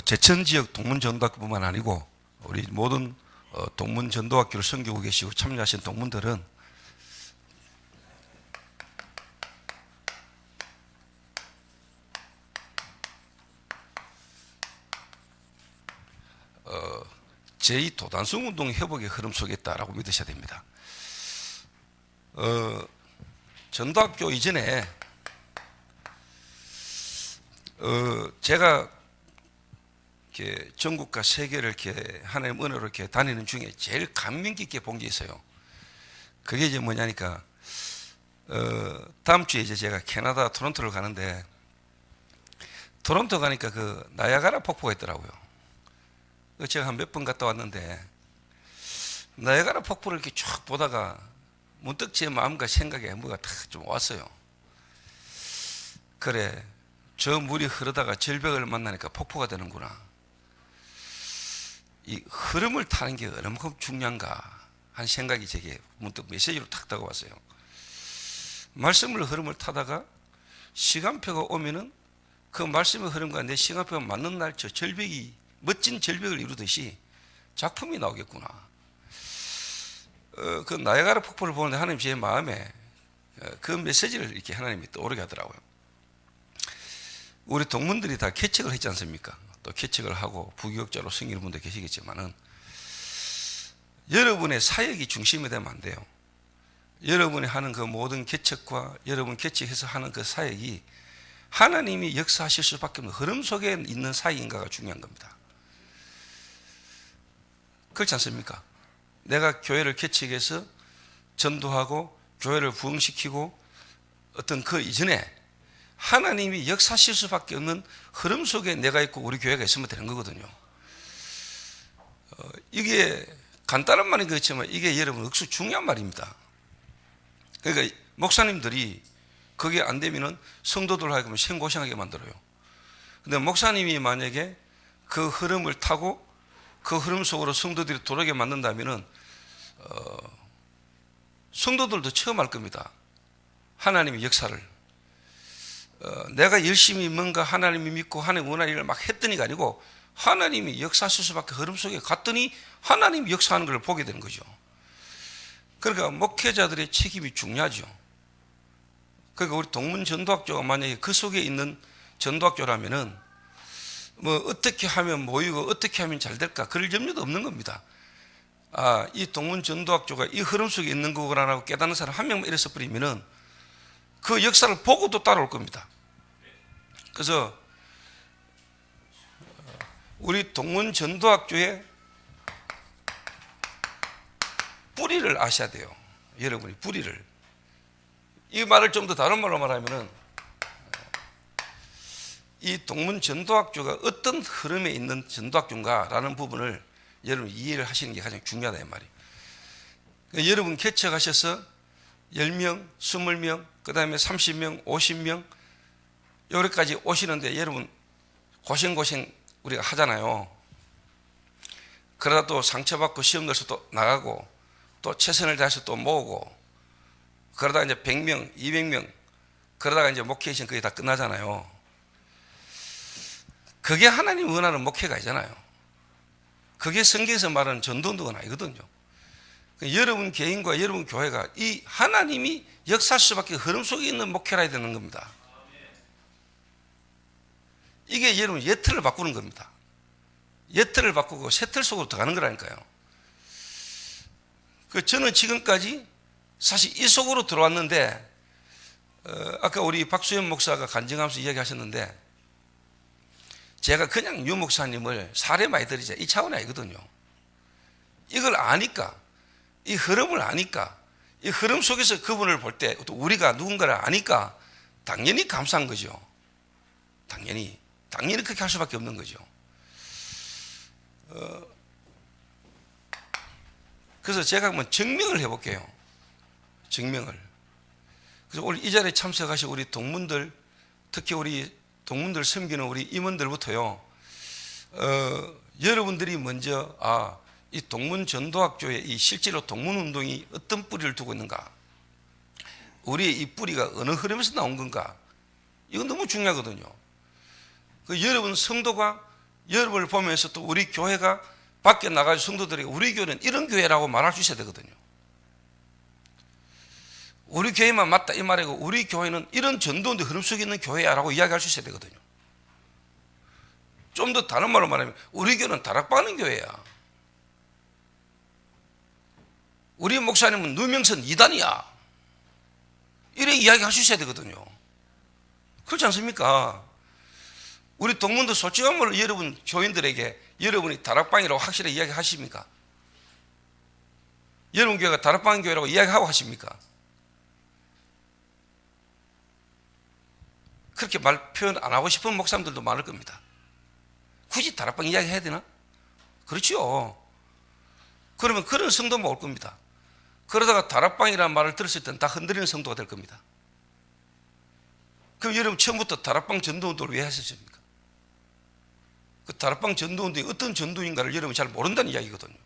제천 지역 동문전도학교뿐만 아니고 우리 모든 동문전도학교를 섬기고 계시고 참여하신 동문들은 제2도단성운동 회복의 흐름 속에 있다라고 믿으셔야 됩니다. 전도학교 이전에 제가 이렇게 전국과 세계를 이렇게 하나님 은혜로 이렇게 다니는 중에 제일 감명 깊게 본 게 있어요. 그게 이제 뭐냐니까 다음 주에 이제 제가 캐나다 토론토를 가는데 토론토 가니까 그 나야가라 폭포가 있더라고요. 제가 한 몇 번 갔다 왔는데 나야가라 폭포를 이렇게 쭉 보다가 문득 제 마음과 생각에 뭐가 탁 좀 왔어요. 그래, 저 물이 흐르다가 절벽을 만나니까 폭포가 되는구나. 이 흐름을 타는 게 얼마큼 중요한가 한 생각이 제게 문득 메시지로 탁 다가왔어요. 말씀을 흐름을 타다가 시간표가 오면은 그 말씀의 흐름과 내 시간표가 맞는 날 저 절벽이 멋진 절벽을 이루듯이 작품이 나오겠구나. 그 나야가라 폭포를 보는데 하나님 제 마음에 그 메시지를 이렇게 하나님이 떠오르게 하더라고요. 우리 동문들이 다 개척을 했지 않습니까? 또 개척을 하고 부교육자로 섬기는 분도 계시겠지만은 여러분의 사역이 중심이 되면 안 돼요. 여러분이 하는 그 모든 개척과 여러분 개척해서 하는 그 사역이 하나님이 역사하실 수밖에 없는 흐름 속에 있는 사역인가가 중요한 겁니다. 그렇지 않습니까? 내가 교회를 개척해서 전도하고 교회를 부흥시키고 어떤 그 이전에 하나님이 역사하실 수밖에 없는 흐름 속에 내가 있고 우리 교회가 있으면 되는 거거든요. 이게 간단한 말인 것 같지만 이게 여러분 억수 중요한 말입니다. 그러니까 목사님들이 그게 안 되면은 성도들 하여금 생고생하게 만들어요. 근데 목사님이 만약에 그 흐름을 타고 그 흐름 속으로 성도들이 돌아오게 만든다면은 성도들도 처음 할 겁니다. 하나님의 역사를. 내가 열심히 뭔가 하나님이 믿고 하나님 원하는 일을 막 했더니가 아니고 하나님이 역사하실 수밖에 흐름 속에 갔더니 하나님이 역사하는 걸 보게 되는 거죠. 그러니까 목회자들의 책임이 중요하죠. 그러니까 우리 동문전도학교가 만약에 그 속에 있는 전도학교라면은 뭐 어떻게 하면 모이고 어떻게 하면 잘 될까 그럴 염려도 없는 겁니다. 아, 이 동문전도학교가 이 흐름 속에 있는 거구나라고 깨닫는 사람 한 명만 이래서 버리면은 그 역사를 보고도 따라올 겁니다. 그래서 우리 동문전도학교의 뿌리를 아셔야 돼요. 여러분이 뿌리를. 이 말을 좀 더 다른 말로 말하면은 이 동문전도학교가 어떤 흐름에 있는 전도학교인가라는 부분을 여러분 이해를 하시는 게 가장 중요하다 이 말이에요. 그러니까 여러분 개척하셔서 10명, 20명, 그 다음에 30명, 50명 여기까지 오시는데 여러분 고생 우리가 하잖아요. 그러다 또 상처받고 시험 넣어서 또 나가고 또 최선을 다해서 또 모으고 그러다 이제 100명, 200명 그러다가 이제 목회신 거의 다 끝나잖아요. 그게 하나님 원하는 목회가 아니잖아요. 그게 성경에서 말하는 전도운동은 아니거든요. 여러분 개인과 여러분 교회가 이 하나님이 역사할 수밖에 흐름 속에 있는 목회라 해야 되는 겁니다. 이게 여러분 예틀을 바꾸는 겁니다. 예틀을 바꾸고 새틀 속으로 들어가는 거라니까요. 저는 지금까지 사실 이 속으로 들어왔는데 아까 우리 박수현 목사가 간증하면서 이야기하셨는데 제가 그냥 유 목사님을 사례 많이 드리자 이 차원이 아니거든요. 이걸 아니까 이 흐름을 아니까 이 흐름 속에서 그분을 볼 때 또 우리가 누군가를 아니까 당연히 감사한 거죠. 당연히 그렇게 할 수밖에 없는 거죠. 그래서 제가 한번 증명을 해볼게요. 증명을. 그래서 오늘 이 자리에 참석하신 우리 동문들, 특히 우리 동문들 섬기는 우리 임원들부터요, 여러분들이 먼저 이 동문전도학교에 이 실제로 동문운동이 어떤 뿌리를 두고 있는가, 우리의 이 뿌리가 어느 흐름에서 나온 건가, 이건 너무 중요하거든요. 여러분 성도가 여러분을 보면서 또 우리 교회가 밖에 나가서 성도들에게 우리 교회는 이런 교회라고 말할 수 있어야 되거든요. 우리 교회만 맞다 이 말이고 우리 교회는 이런 전도인데 흐름 속에 있는 교회야라고 이야기할 수 있어야 되거든요. 좀 더 다른 말로 말하면 우리 교회는 다락방하는 교회야. 우리 목사님은 누명선 2단이야. 이렇게 이야기할 수 있어야 되거든요. 그렇지 않습니까? 우리 동문도 솔직한 말로 여러분 교인들에게 여러분이 다락방이라고 확실히 이야기하십니까? 여러분 교회가 다락방 교회라고 이야기하고 하십니까? 그렇게 말 표현 안 하고 싶은 목사님들도 많을 겁니다. 굳이 다락방 이야기 해야 되나? 그렇죠. 그러면 그런 성도만 올 겁니다. 그러다가 다락방이라는 말을 들었을 때는 다 흔들리는 성도가 될 겁니다. 그럼 여러분 처음부터 다락방 전도운동을 왜 하셨습니까? 그 다락방 전도운동이 어떤 전도인가를 여러분이 잘 모른다는 이야기거든요.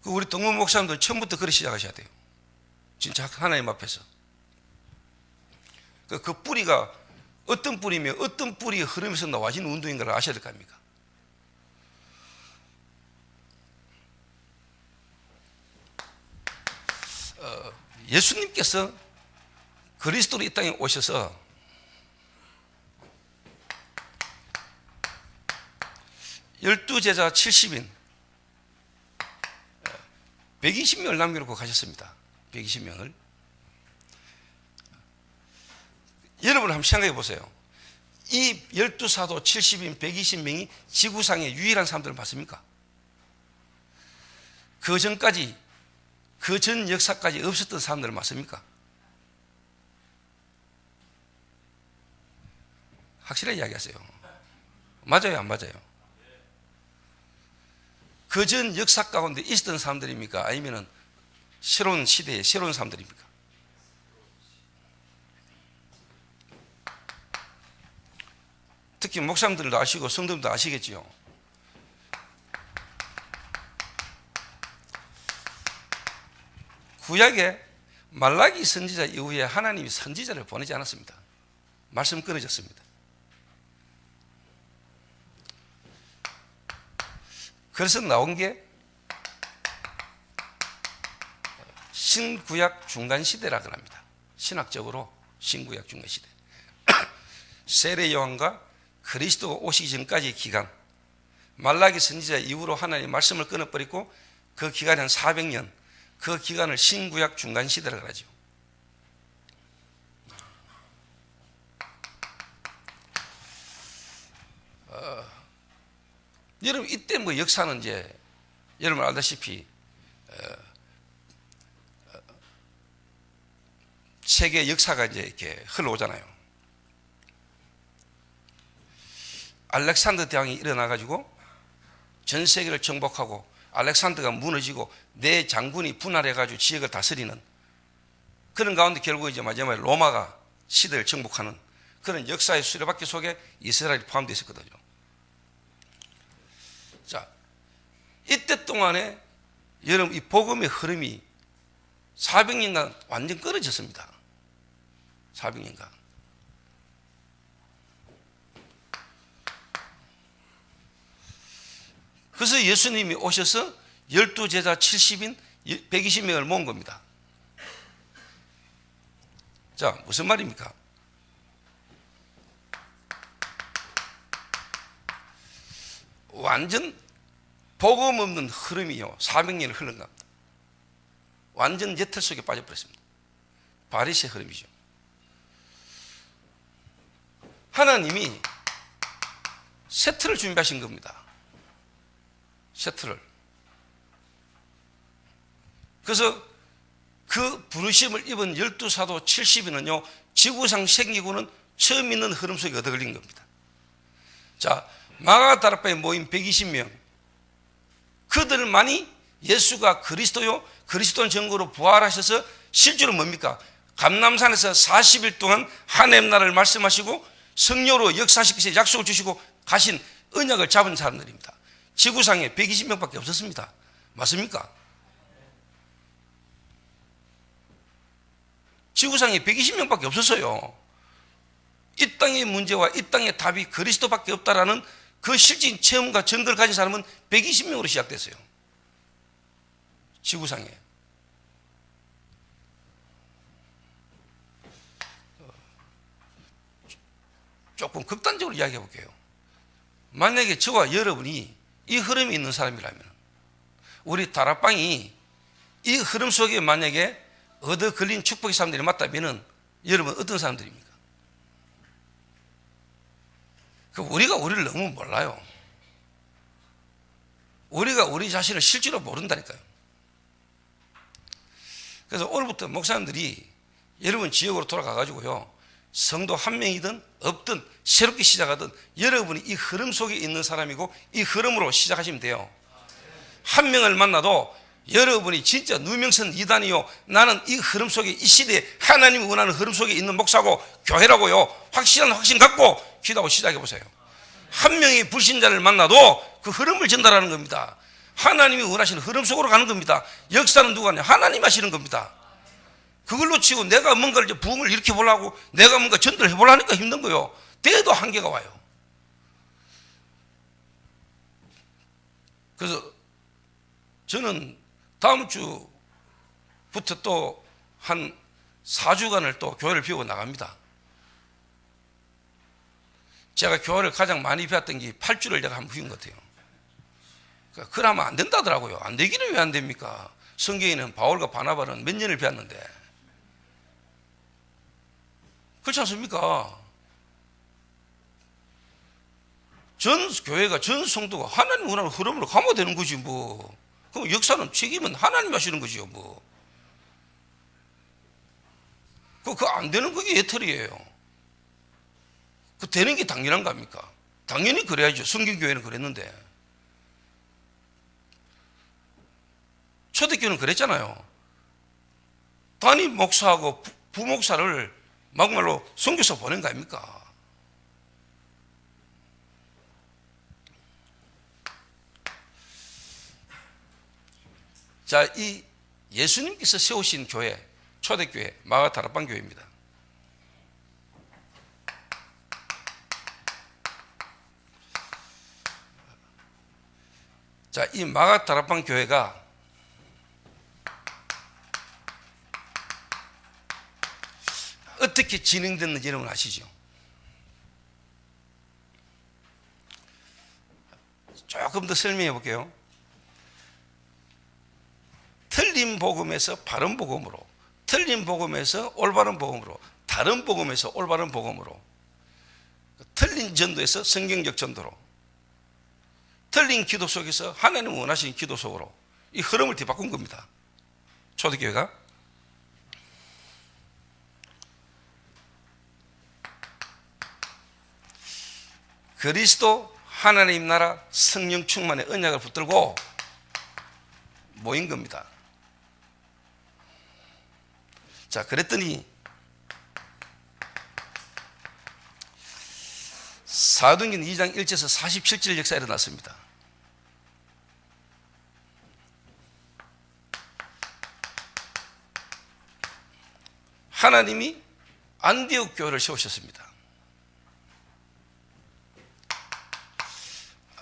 그 우리 동문 목사님들 처음부터 그렇게 시작하셔야 돼요. 진짜 하나님 앞에서. 그 뿌리가 어떤 뿌리며 어떤 뿌리의 흐름에서 나와진 운동인가를 아셔야 될 거 아닙니까? 예수님께서 그리스도로 이 땅에 오셔서 열두 제자 70인 120명을 남겨놓고 가셨습니다. 120명을. 여러분 한번 생각해 보세요. 이 12사도 70인 120명이 지구상의 유일한 사람들을 맞습니까? 그 전까지 그 전 역사까지 없었던 사람들을 맞습니까? 확실하게 이야기하세요. 맞아요, 안 맞아요? 그 전 역사 가운데 있었던 사람들입니까? 아니면 새로운 시대의 새로운 사람들입니까? 특히 목사님들도 아시고 성도님도 아시겠지요. 구약에 말라기 선지자 이후에 하나님이 선지자를 보내지 않았습니다. 말씀 끊어졌습니다. 그래서 나온 게 신구약 중간시대라고 합니다. 신학적으로 신구약 중간시대. 세례 요한과 그리스도가 오시기 전까지의 기간, 말라기 선지자 이후로 하나님 말씀을 끊어버리고 그 기간이 한 400년, 그 기간을 신구약 중간시대라고 하죠. 여러분 이때 뭐 역사는 이제 여러분 알다시피 세계 역사가 이제 이렇게 흘러오잖아요. 알렉산더 대왕이 일어나가지고 전 세계를 정복하고 알렉산더가 무너지고 네 장군이 분할해가지고 지역을 다스리는 그런 가운데 결국 이제 마지막에 로마가 시대를 정복하는 그런 역사의 수레바퀴 속에 이스라엘이 포함되어 있었거든요. 자, 이때 동안에 여러분 이 복음의 흐름이 400년간 완전 끊어졌습니다. 400년간. 그래서 예수님이 오셔서 12제자 70인 120명을 모은 겁니다. 자, 무슨 말입니까? 완전 복음 없는 흐름이요 400년을 흘른 겁니다. 완전 예틀 속에 빠져버렸습니다. 바리새의 흐름이죠. 하나님이 세트를 준비하신 겁니다. 세트를. 그래서 그 부르심을 입은 12사도 70인은요 지구상 생기고는 처음 있는 흐름 속에 얻어 걸린 겁니다. 자, 마가다락방에 모인 120명, 그들만이 예수가 그리스도요, 그리스도는 전거로 부활하셔서 실제로 뭡니까? 감람산에서 40일 동안 하나님 나라를 말씀하시고 성령으로 역사시키셔서 약속을 주시고 가신 언약을 잡은 사람들입니다. 지구상에 120명밖에 없었습니다. 맞습니까? 지구상에 120명밖에 없었어요. 이 땅의 문제와 이 땅의 답이 그리스도밖에 없다라는 그 실질적인 체험과 증거를 가진 사람은 120명으로 시작됐어요. 지구상에. 조금 극단적으로 이야기해 볼게요. 만약에 저와 여러분이 이 흐름이 있는 사람이라면, 우리 다락방이 이 흐름 속에 만약에 얻어 걸린 축복의 사람들이 맞다면 여러분 어떤 사람들입니까? 우리가 우리를 너무 몰라요. 우리가 우리 자신을 실제로 모른다니까요. 그래서 오늘부터 목사님들이 여러분 지역으로 돌아가가지고요, 성도 한 명이든 없든 새롭게 시작하든 여러분이 이 흐름 속에 있는 사람이고 이 흐름으로 시작하시면 돼요. 한 명을 만나도 여러분이 진짜 누명선 이단이요, 나는 이 흐름 속에, 이 시대에 하나님이 원하는 흐름 속에 있는 목사고 교회라고요, 확실한 확신 갖고 기도하고 시작해 보세요. 한 명의 불신자를 만나도 그 흐름을 전달하는 겁니다. 하나님이 원하시는 흐름 속으로 가는 겁니다. 역사는 누가 하냐? 하나님 하시는 겁니다. 그걸로 치고 내가 뭔가를 부흥을 일으켜 보려고 내가 뭔가 전도를 해보려니까 힘든 거요. 때도 한계가 와요. 그래서 저는 다음 주부터 또 한 4주간을 또 교회를 비우고 나갑니다. 제가 교회를 가장 많이 배웠던 게 8주를 제가 한번 비운 것 같아요. 그러니까 그러면 안 된다더라고요. 안 되기는 왜 안 됩니까? 성경에는 바울과 바나바는 몇 년을 배웠는데. 그렇지 않습니까? 전 교회가, 전 성도가 하나님 원하는 흐름으로 가면 되는 거지 뭐. 그럼 역사는 책임은 하나님 하시는 거지요 뭐. 그거 안 되는 그게 예털이에요. 그 되는 게 당연한 거 아닙니까? 당연히 그래야죠. 성경교회는 그랬는데. 초대교회는 그랬잖아요. 담임 목사하고 부목사를 막말로 선교사 보낸 거 아닙니까? 자, 이 예수님께서 세우신 교회, 초대교회, 마가다락방 교회입니다. 자, 이 마가다락방 교회가 어떻게 진행됐는지 여러분 아시죠? 조금 더 설명해 볼게요. 틀린 복음에서 바른 복음으로, 틀린 복음에서 올바른 복음으로, 다른 복음에서 올바른 복음으로, 틀린 전도에서 성경적 전도로, 틀린 기도 속에서 하나님 원하시는 기도 속으로 이 흐름을 뒤바꾼 겁니다. 초대교회가. 그리스도 하나님 나라 성령 충만의 언약을 붙들고 모인 겁니다. 자, 그랬더니 사도행전 2장 1절에서 47절 역사가 일어났습니다. 하나님이 안디옥 교회를 세우셨습니다.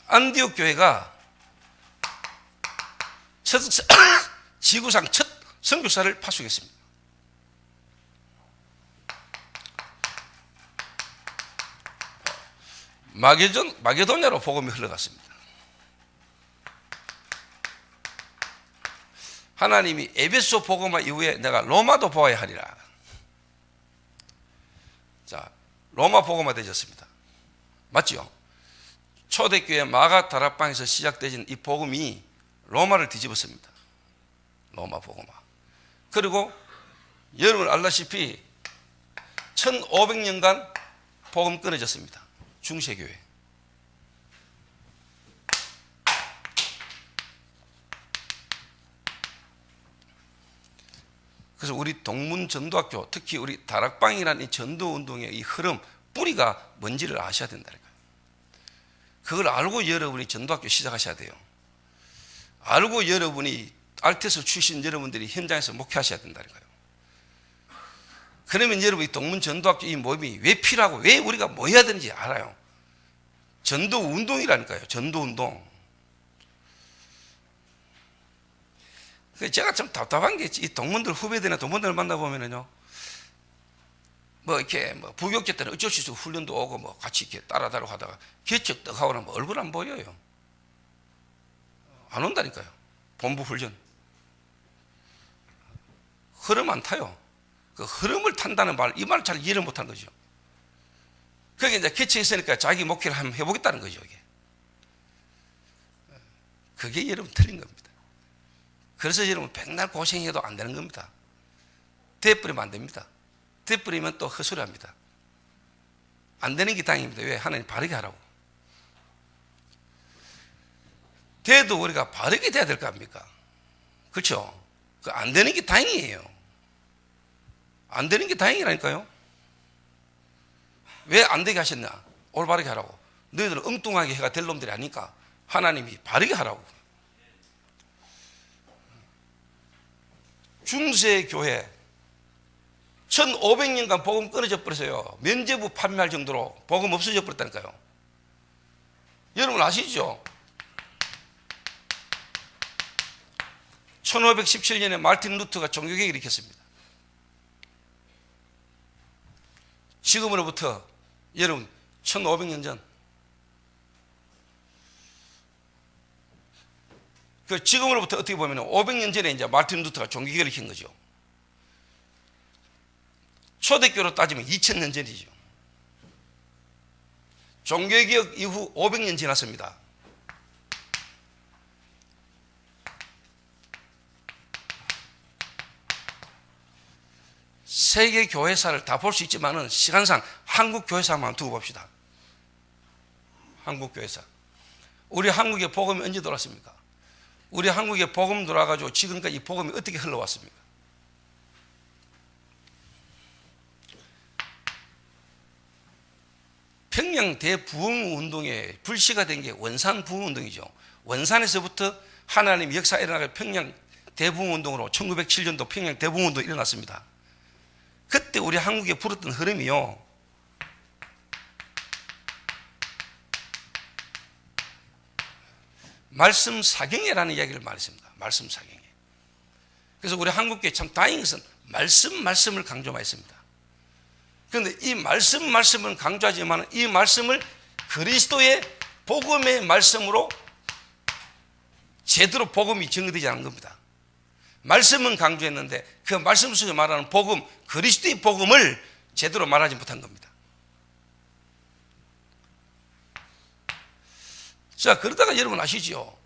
안디옥 교회가 지구상 첫 선교사를 파송했습니다. 마게도냐로 복음이 흘러갔습니다. 하나님이 에베소 복음화 이후에 내가 로마도 보아야 하리라. 자, 로마 복음화 되셨습니다. 맞죠? 초대교회 마가다락방에서 시작되진 이 복음이 로마를 뒤집었습니다. 로마 복음화. 그리고 여러분 알다시피 1500년간 복음 끊어졌습니다. 중세교회. 그래서 우리 동문전도학교, 특히 우리 다락방이라는 이 전도운동의 이 흐름, 뿌리가 뭔지를 아셔야 된다는 거예요. 그걸 알고 여러분이 전도학교 시작하셔야 돼요. 알고 여러분이 알테스 출신 여러분들이 현장에서 목회하셔야 된다는 거예요. 그러면 여러분이 동문전도학교 이 모임이 왜 필요하고 왜 우리가 모여야 되는지 알아요. 전도 운동이라니까요. 전도 운동. 제가 좀 답답한 게 이 동문들 후배들이나 동문들 만나보면요, 뭐 이렇게 뭐 부교육제 때는 어쩔 수 없이 훈련도 오고 뭐 같이 이렇게 따라다니고 하다가 개척 떡 하고 나면 얼굴 안 보여요. 안 온다니까요. 본부 훈련. 흐름 안 타요. 그 흐름을 탄다는 말, 이 말을 잘 이해를 못한 거죠. 그게 이제 개척했으니까 자기 목회를 한번 해보겠다는 거죠, 이게. 그게 여러분 틀린 겁니다. 그래서 여러분 백날 고생해도 안 되는 겁니다. 돼버리면 안 됩니다. 돼버리면 또 헛소리 합니다. 안 되는 게 다행입니다. 왜? 하나님 바르게 하라고. 돼도 우리가 바르게 돼야 될 거 아닙니까? 그렇죠? 안 되는 게 다행이에요. 안 되는 게 다행이라니까요. 왜 안 되게 하셨냐? 올바르게 하라고. 너희들은 엉뚱하게 해가 될 놈들이 아니까 하나님이 바르게 하라고. 중세 교회 1500년간 복음 끊어져 버렸어요. 면제부 판매할 정도로 복음 없어져 버렸다니까요. 여러분 아시죠? 1517년에 마르틴 루터가 종교개혁을 일으켰습니다. 지금으로부터 여러분 1500년 전, 그 지금으로부터 어떻게 보면 500년 전에 이제 마르틴 루터가 종교개혁을 일으킨 거죠. 초대교로 따지면 2000년 전이죠. 종교개혁 이후 500년 지났습니다. 세계 교회사를 다 볼 수 있지만은 시간상 한국 교회사만 두고 봅시다. 한국 교회사. 우리 한국에 복음이 언제 들어왔습니까? 우리 한국에 복음 들어와가지고 지금까지 이 복음이 어떻게 흘러왔습니까? 평양 대부흥 운동에 불씨가 된 게 원산 부흥 운동이죠. 원산에서부터 하나님 역사 일어나가 평양 대부흥 운동으로 1907년도 평양 대부흥 운동이 일어났습니다. 그때 우리 한국에 불었던 흐름이요, 말씀 사경회라는 이야기를 말했습니다. 말씀 사경회. 그래서 우리 한국교회 참 다행인 것은 말씀을 강조 많이 했습니다. 그런데 이 말씀을 강조하지만 이 말씀을 그리스도의 복음의 말씀으로 제대로 복음이 증거되지 않은 겁니다. 말씀은 강조했는데 그 말씀 속에 말하는 복음, 그리스도의 복음을 제대로 말하지 못한 겁니다. 자, 그러다가 여러분 아시죠?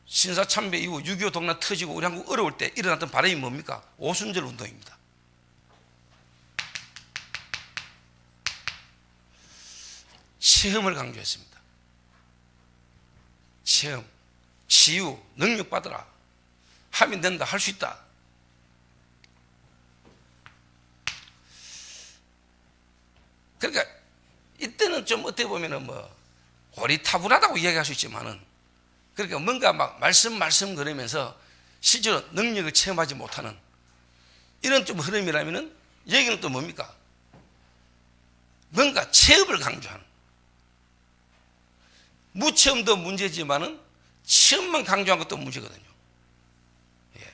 신사참배 이후 6.25 동란 터지고 우리 한국 어려울 때 일어났던 바람이 뭡니까? 오순절 운동입니다. 체험을 강조했습니다. 체험, 치유, 능력 받으라. 하면 된다, 할 수 있다. 그러니까 이때는 좀 어떻게 보면은 뭐 고리타분하다고 이야기할 수 있지만은, 그러니까 뭔가 막 말씀 그러면서 실제로 능력을 체험하지 못하는 이런 좀 흐름이라면은 얘기는 또 뭡니까? 뭔가 체험을 강조하는. 무체험도 문제지만은 체험만 강조한 것도 문제거든요. 예.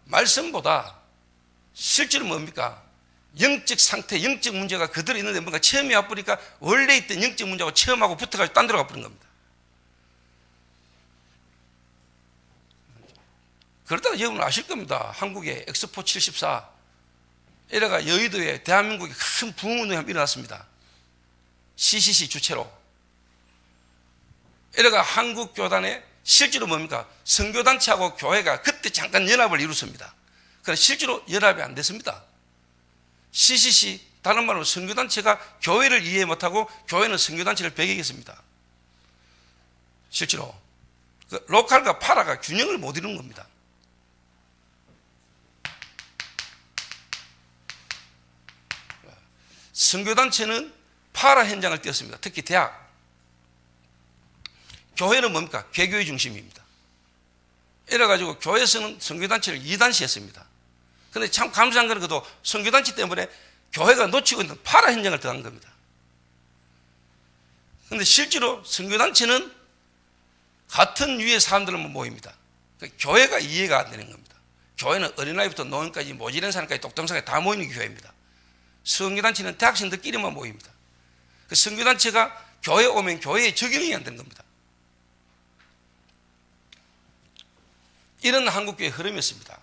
말씀보다 실제로 뭡니까? 영적 상태, 영적 문제가 그대로 있는데 뭔가 체험이 와버리니까 원래 있던 영적 문제하고 체험하고 붙어가지고 딴 데로 가버린 겁니다. 그러다가 여러분 아실 겁니다. 한국의 엑스포 74 이래가 여의도에 대한민국의 큰 부흥운동이 한번 일어났습니다. CCC 주체로. 이래가 한국교단에 실제로 뭡니까? 선교단체하고 교회가 그때 잠깐 연합을 이뤘습니다. 그러나 실제로 연합이 안 됐습니다. CCC, 다른 말로 선교단체가 교회를 이해 못하고 교회는 선교단체를 배격했습니다. 실제로 그 로컬과 파라가 균형을 못 이루는 겁니다. 선교단체는 파라 현장을 띄었습니다. 특히 대학. 교회는 뭡니까? 개교의 중심입니다. 이래가지고 교회에서는 선교단체를 이단시했습니다. 근데 참 감사한 건 그도 선교단체 때문에 교회가 놓치고 있는 파라 현장을 들어간 겁니다. 근데 실제로 선교단체는 같은 유의 사람들만 모입니다. 교회가 이해가 안 되는 겁니다. 교회는 어린아이부터 노인까지 모지른 사람까지 똑똑하게 다 모이는 게 교회입니다. 선교단체는 대학생들끼리만 모입니다. 그 선교단체가 교회에 오면 교회에 적용이 안 되는 겁니다. 이런 한국교회의 흐름이었습니다.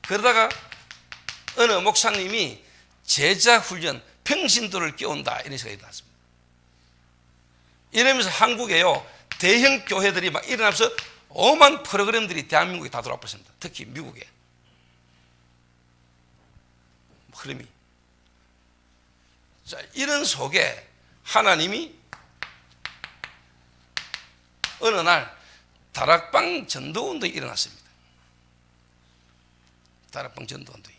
그러다가 어느 목사님이 제자훈련, 평신도를 끼운다 이런 생각이 났습니다. 이러면서 한국에요 대형 교회들이 막 일어나면서 오만 프로그램들이 대한민국에 다 들어와 버렸습니다. 특히 미국에 흐름이. 자, 이런 속에 하나님이 어느 날 다락방 전도운동이 일어났습니다. 다락방 전도운동이.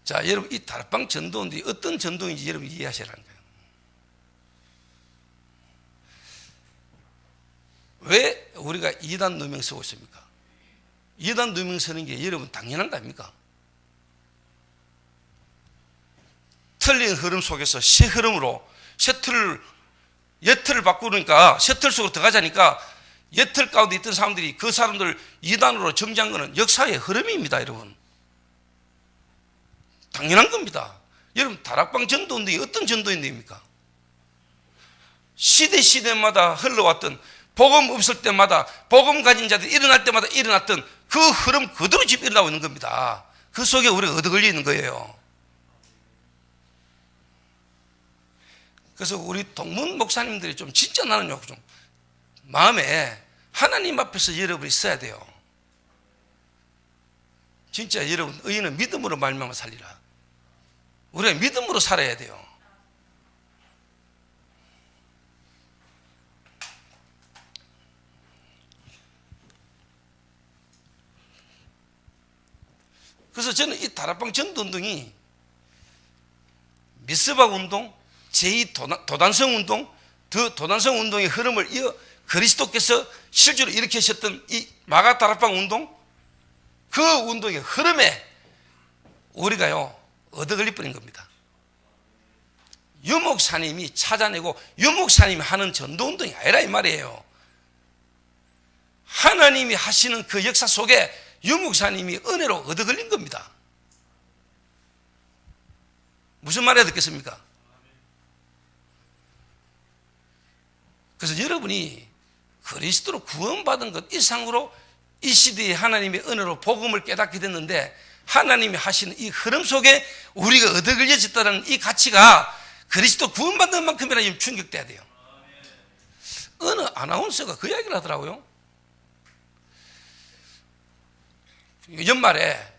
자, 여러분 이 다락방 전도운동이 어떤 전도인지 여러분 이해하셔야 하는 거예요. 왜 우리가 이단 누명 쓰고 있습니까? 이단 누명 쓰는 게 여러분 당연한 거 아닙니까? 틀린 흐름 속에서 새 흐름으로 옛틀을 바꾸니까 새 틀 속으로 들어가자니까 옛틀 가운데 있던 사람들이 그 사람들 이단으로 정지한 것은 역사의 흐름입니다, 여러분. 당연한 겁니다. 여러분 다락방 전도운동이 어떤 전도운동입니까? 시대마다 흘러왔던 복음 없을 때마다 복음 가진 자들이 일어날 때마다 일어났던 그 흐름 그대로 지금 일어나고 있는 겁니다. 그 속에 우리가 얻어 걸려 있는 거예요. 그래서 우리 동문 목사님들이 좀 진짜 나는 좀 마음에 하나님 앞에서 여러분이 써야 돼요. 진짜 여러분 의인은 믿음으로 말미암아 살리라. 우리가 믿음으로 살아야 돼요. 그래서 저는 이 다락방 전도운동이 미스박 운동, 제2도단성 운동, 도단성 운동의 흐름을 이어 그리스도께서 실제로 일으키셨던 이 마가 다락방 운동, 그 운동의 흐름에 우리가요 얻어 걸릴 뻔인 겁니다. 유목사님이 찾아내고 유목사님이 하는 전도운동이 아니라 이 말이에요. 하나님이 하시는 그 역사 속에 유목사님이 은혜로 얻어 걸린 겁니다. 무슨 말이야 듣겠습니까? 그래서 여러분이 그리스도로 구원받은 것 이상으로 이 시대에 하나님의 은혜로 복음을 깨닫게 됐는데 하나님이 하시는 이 흐름 속에 우리가 얻어 걸려졌다는 이 가치가 그리스도 구원받는 만큼이나 충격돼야 돼요. 어느 아나운서가 그 이야기를 하더라고요. 연말에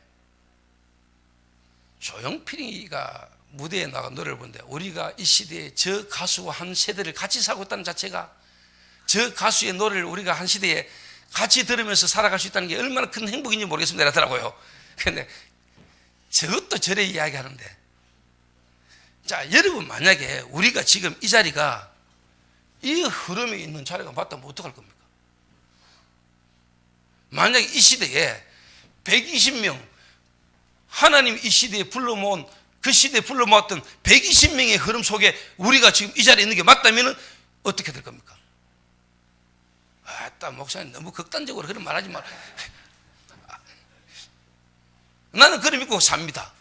조용필이가 무대에 나가 노래를 부르는데 우리가 이 시대에 저 가수와 한 세대를 같이 살고 있다는 자체가 저 가수의 노래를 우리가 한 시대에 같이 들으면서 살아갈 수 있다는 게 얼마나 큰 행복인지 모르겠습니다 이러더라고요. 그런데 저것도 저래 이야기하는데 자 여러분 만약에 우리가 지금 이 자리가 이 흐름에 있는 자리가 맞다면 어떡할 겁니까? 만약에 이 시대에 120명 하나님 이 시대에 불러모은 그 시대에 불러모았던 120명의 흐름 속에 우리가 지금 이 자리에 있는 게 맞다면 어떻게 될 겁니까? 아따 목사님 너무 극단적으로 그런 말 하지 마. 나는 그걸 믿고 삽니다.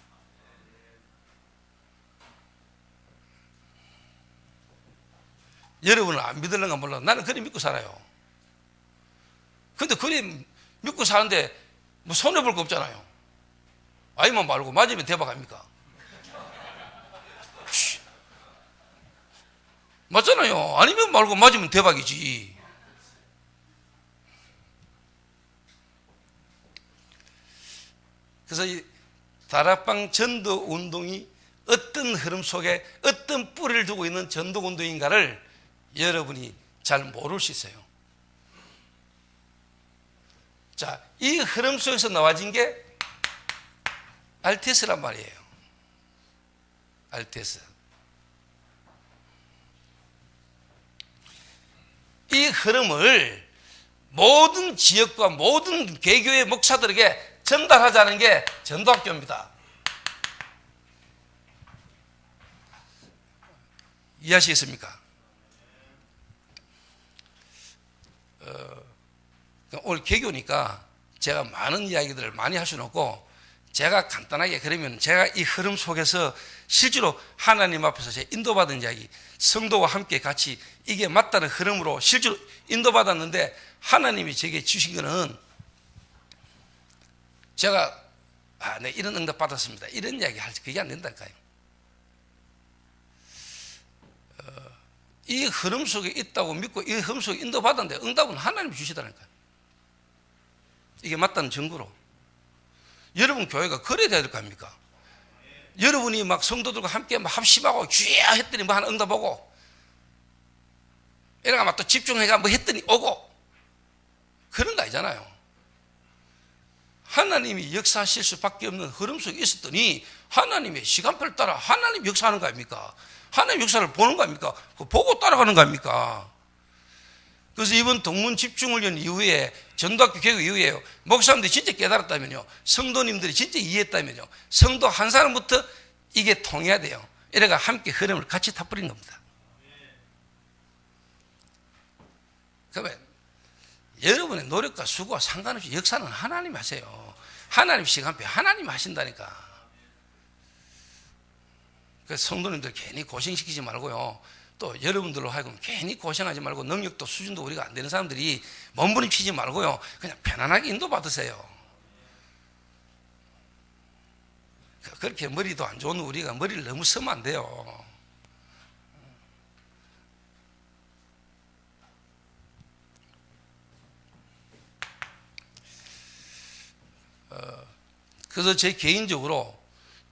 여러분은 안 믿을런가 몰라. 나는 그걸 믿고 살아요. 근데 그걸 믿고 사는데 뭐 손해볼 거 없잖아요. 아니면 말고 맞으면 대박 아닙니까? 맞잖아요. 아니면 말고 맞으면 대박이지. 그래서 이 다락방 전도 운동이 어떤 흐름 속에 어떤 뿌리를 두고 있는 전도 운동인가를 여러분이 잘 모를 수 있어요. 자, 이 흐름 속에서 나와진 게 RTS란 말이에요. RTS. 이 흐름을 모든 지역과 모든 개교의 목사들에게 전달하자는 게 전도학교입니다. 이해하시겠습니까? 오늘 개교니까 제가 많은 이야기들을 많이 할 수는 없고, 제가 간단하게, 그러면 제가 이 흐름 속에서 실제로 하나님 앞에서 제 인도받은 이야기, 성도와 함께 같이 이게 맞다는 흐름으로 실제로 인도받았는데, 하나님이 제게 주신 거는, 제가 네, 이런 응답 받았습니다, 이런 이야기 할 때 그게 안 된다니까요. 이 흐름 속에 있다고 믿고 이 흐름 속에 인도받았는데 응답은 하나님이 주시다니까요. 이게 맞다는 증거로. 여러분 교회가 그래야 될 거 아닙니까? 여러분이 막 성도들과 함께 막 합심하고 주야 했더니 뭐 하나 응답 오고, 이래가 막 또 집중해가 뭐 했더니 오고, 그런 거 아니잖아요. 하나님이 역사하실 수밖에 없는 흐름 속에 있었더니 하나님의 시간표를 따라 하나님 역사하는 거 아닙니까? 하나님 역사를 보는 거 아닙니까? 보고 따라가는 거 아닙니까? 그래서 이번 동문 집중훈련 이후에, 전도학교 개교 이후에 목사님들이 진짜 깨달았다면요, 성도님들이 진짜 이해했다면요, 성도 한 사람부터 이게 통해야 돼요. 이래가 함께 흐름을 같이 타버린 겁니다. 그러면 여러분의 노력과 수고와 상관없이 역사는 하나님이 하세요. 하나님 시간표 하나님이 하신다니까. 그래서 성도님들 괜히 고생시키지 말고요, 또 여러분들로 하여금 괜히 고생하지 말고, 능력도 수준도 우리가 안 되는 사람들이 몸부림치지 말고요, 그냥 편안하게 인도받으세요. 그렇게 머리도 안 좋은 우리가 머리를 너무 쓰면 안 돼요. 그래서 제 개인적으로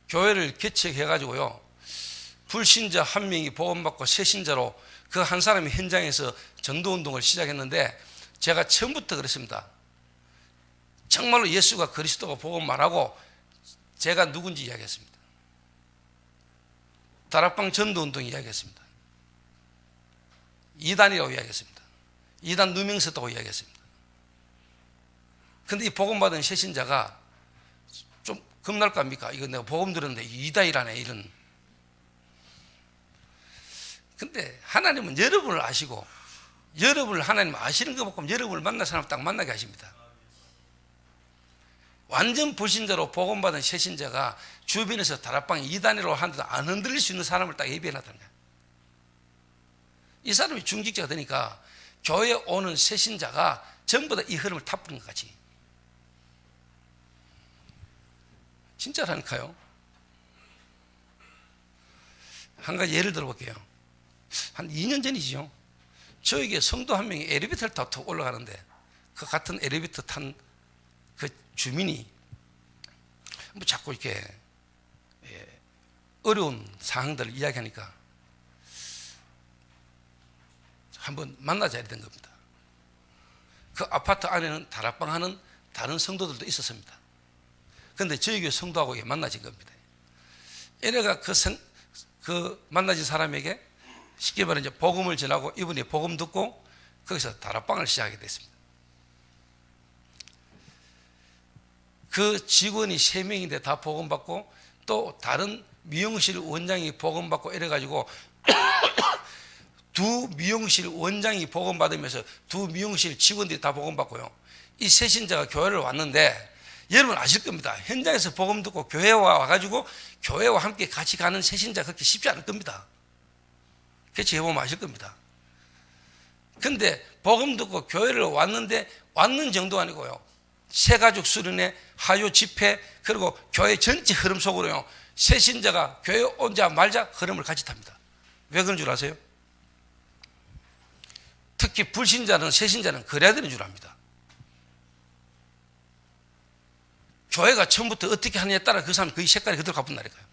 교회를 개척해가지고요, 불신자 한 명이 복음받고 새 신자로 그 한 사람이 현장에서 전도운동을 시작했는데, 제가 처음부터 그랬습니다. 정말로 예수가 그리스도가 복음 말하고 제가 누군지 이야기했습니다. 다락방 전도운동 이야기했습니다. 이단이라고 이야기했습니다. 이단 누명 썼다고 이야기했습니다. 근데 이 복음받은 새 신자가 좀 겁날 거 아닙니까? 이거 내가 복음 들었는데 이단이라네, 이런. 근데 하나님은 여러분을 아시고, 여러분을 하나님 아시는 것만큼 여러분을 만날 사람 딱 만나게 하십니다. 완전 불신자로 복음받은 새 신자가 주변에서 다락방 이단이라고 하는데도 안 흔들릴 수 있는 사람을 딱 예비해놨다는 거예요. 이 사람이 중직자가 되니까 교회에 오는 새 신자가 전부 다 이 흐름을 타버린 것 같이. 진짜라니까요. 한 가지 예를 들어볼게요. 한 2년 전이죠. 저에게 성도 한 명이 엘리베이터를 타고 올라가는데, 그 같은 엘리베이터 탄 그 주민이 뭐 자꾸 이렇게 어려운 상황들을 이야기하니까 한번 만나자 된 겁니다. 그 아파트 안에는 다락방 하는 다른 성도들도 있었습니다. 그런데 저희 교회 성도하고 만나진 겁니다. 얘네가 그 만나진 사람에게 쉽게 말해 이제 복음을 전하고, 이분이 복음 듣고 거기서 다락방을 시작하게 됐습니다. 그 직원이 3명인데 다 복음 받고, 또 다른 미용실 원장이 복음 받고 이래가지고 두 미용실 원장이 복음 받으면서 두 미용실 직원들이 다 복음 받고요. 이 새 신자가 교회를 왔는데, 여러분 아실 겁니다. 현장에서 복음 듣고 교회에 와가지고 교회와 함께 같이 가는 새 신자 그렇게 쉽지 않을 겁니다. 그렇지 해보면 아실 겁니다. 근데 복음 듣고 교회를 왔는데, 왔는 정도 아니고요, 새가족 수련회, 하요 집회, 그리고 교회 전체 흐름 속으로요, 새 신자가 교회 오자 말자 흐름을 같이 탑니다. 왜 그런 줄 아세요? 특히 불신자는, 새 신자는 그래야 되는 줄 압니다. 교회가 처음부터 어떻게 하느냐에 따라 그 사람 그 색깔이 그대로 가뿐다니까요.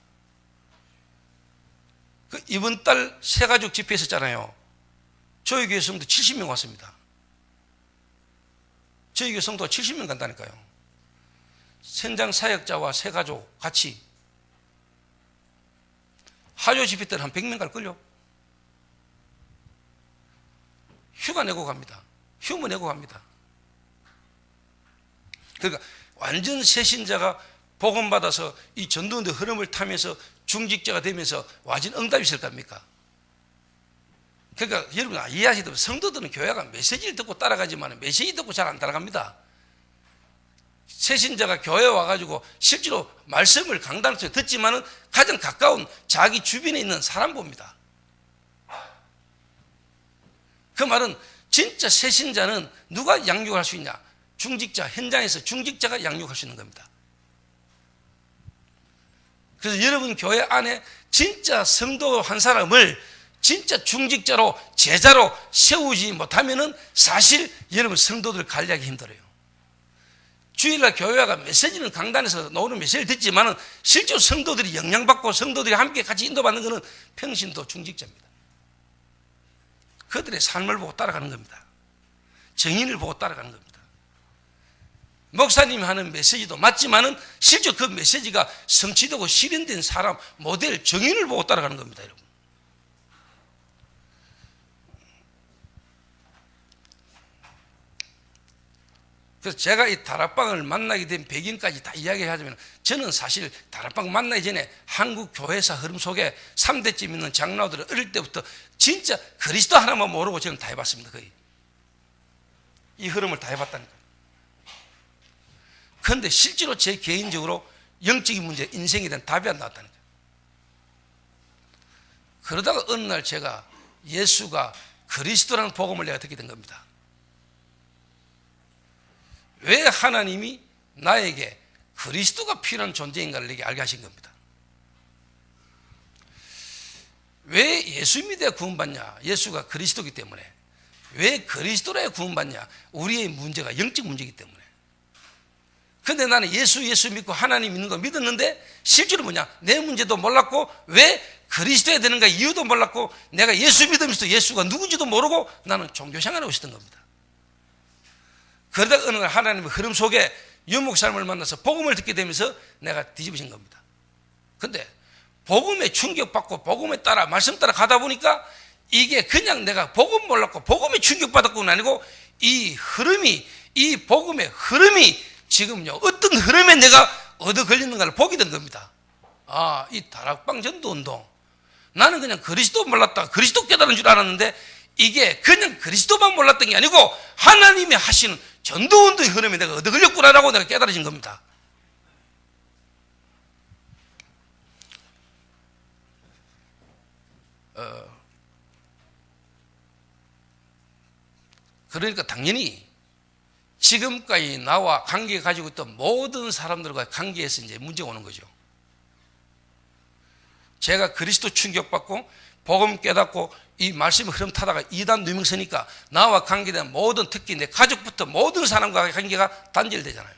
그 이번 달 새가족 집회 있었잖아요. 저희 교회 성도 70명 왔습니다. 저희 교회 성도가 70명 간다니까요. 현장 사역자와 새가족 같이. 하조 집회 때는 한 100명 갈걸요. 휴가 내고 갑니다. 휴무 내고 갑니다. 그러니까 완전 새신자가 복음 받아서 이 전도운동 흐름을 타면서 중직자가 되면서 와진 응답이 있을 겁니까? 그러니까 여러분 이해하시듯 성도들은 교회가 메시지를 듣고 따라가지만 메시지 듣고 잘 안 따라갑니다. 새신자가 교회에 와가지고 실제로 말씀을 강단을 듣지만은 가장 가까운 자기 주변에 있는 사람 봅니다. 그 말은 진짜 새신자는 누가 양육할 수 있냐? 중직자, 현장에서 중직자가 양육할 수 있는 겁니다. 그래서 여러분 교회 안에 진짜 성도 한 사람을 진짜 중직자로 제자로 세우지 못하면은 사실 여러분 성도들 관리하기 힘들어요. 주일날 교회가 메시지는 강단에서 나오는 메시지를 듣지만은 실제로 성도들이 영향받고 성도들이 함께 같이 인도받는 것은 평신도 중직자입니다. 그들의 삶을 보고 따라가는 겁니다. 정인을 보고 따라가는 겁니다. 목사님이 하는 메시지도 맞지만은 실제 그 메시지가 성취되고 실현된 사람, 모델, 정인을 보고 따라가는 겁니다, 여러분. 그래서 제가 이 다락방을 만나게 된 배경까지 다 이야기하자면 저는 사실 다락방 만나기 전에 한국 교회사 흐름 속에 3대쯤 있는 장로들을 어릴 때부터 진짜 그리스도 하나만 모르고 저는 다 해봤습니다. 거의 이 흐름을 다 해봤다니까요. 그런데 실제로 제 개인적으로 영적인 문제, 인생에 대한 답이 안 나왔다니까요. 그러다가 어느 날 제가 예수가 그리스도라는 복음을 내가 듣게 된 겁니다. 왜 하나님이 나에게 그리스도가 필요한 존재인가를 내게 알게 하신 겁니다. 왜 예수 믿어야 구원받냐? 예수가 그리스도이기 때문에. 왜 그리스도라야 구원받냐? 우리의 문제가 영적 문제이기 때문에. 근데 나는 예수 믿고 하나님 믿는 거 믿었는데 실제로 뭐냐? 내 문제도 몰랐고 왜 그리스도야 되는가 이유도 몰랐고 내가 예수 믿으면서 예수가 누군지도 모르고 나는 종교생활을 하고 있었던 겁니다. 그러다가 어느 날 하나님의 흐름 속에 유목사님을 만나서 복음을 듣게 되면서 내가 뒤집어진 겁니다. 근데 복음에 충격받고 복음에 따라 말씀 따라 가다 보니까 이게 그냥 내가 복음 몰랐고 복음에 충격받았구나 아니고 이 흐름이 이 복음의 흐름이 지금요 어떤 흐름에 내가 얻어 걸리는가를 보게 된 겁니다. 아, 이 다락방 전도운동 나는 그냥 그리스도 몰랐다 그리스도 깨달은 줄 알았는데 이게 그냥 그리스도만 몰랐던 게 아니고 하나님이 하시는 전도운동의 흐름에 내가 얻어 걸렸구나라고 내가 깨달아진 겁니다. 그러니까 당연히 지금까지 나와 관계 가지고 있던 모든 사람들과 관계에서 이제 문제가 오는 거죠. 제가 그리스도 충격받고 복음 깨닫고 이 말씀의 흐름 타다가 이단 누명서니까 나와 관계된 모든 특히 내 가족부터 모든 사람과 관계가 단절되잖아요.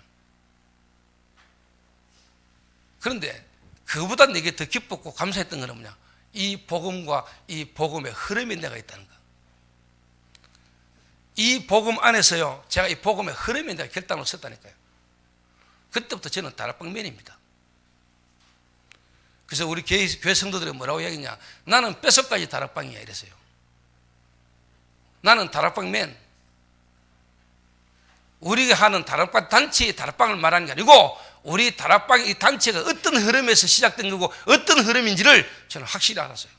그런데 그보다 내게 더 기뻤고 감사했던 건 뭐냐? 이 복음과 이 복음의 흐름에 내가 있다는 거. 이 복음 안에서요 제가 이 복음의 흐름에 내가 결단을 썼다니까요. 그때부터 저는 다락방맨입니다. 그래서 우리 교회 성도들이 뭐라고 이야기했냐? 나는 뼛속까지 다락방이야 이랬어요. 나는 다락방맨. 우리가 하는 다락방 단체의 다락방을 말하는 게 아니고 우리 다락방 이 단체가 어떤 흐름에서 시작된 거고 어떤 흐름인지를 저는 확실히 알았어요.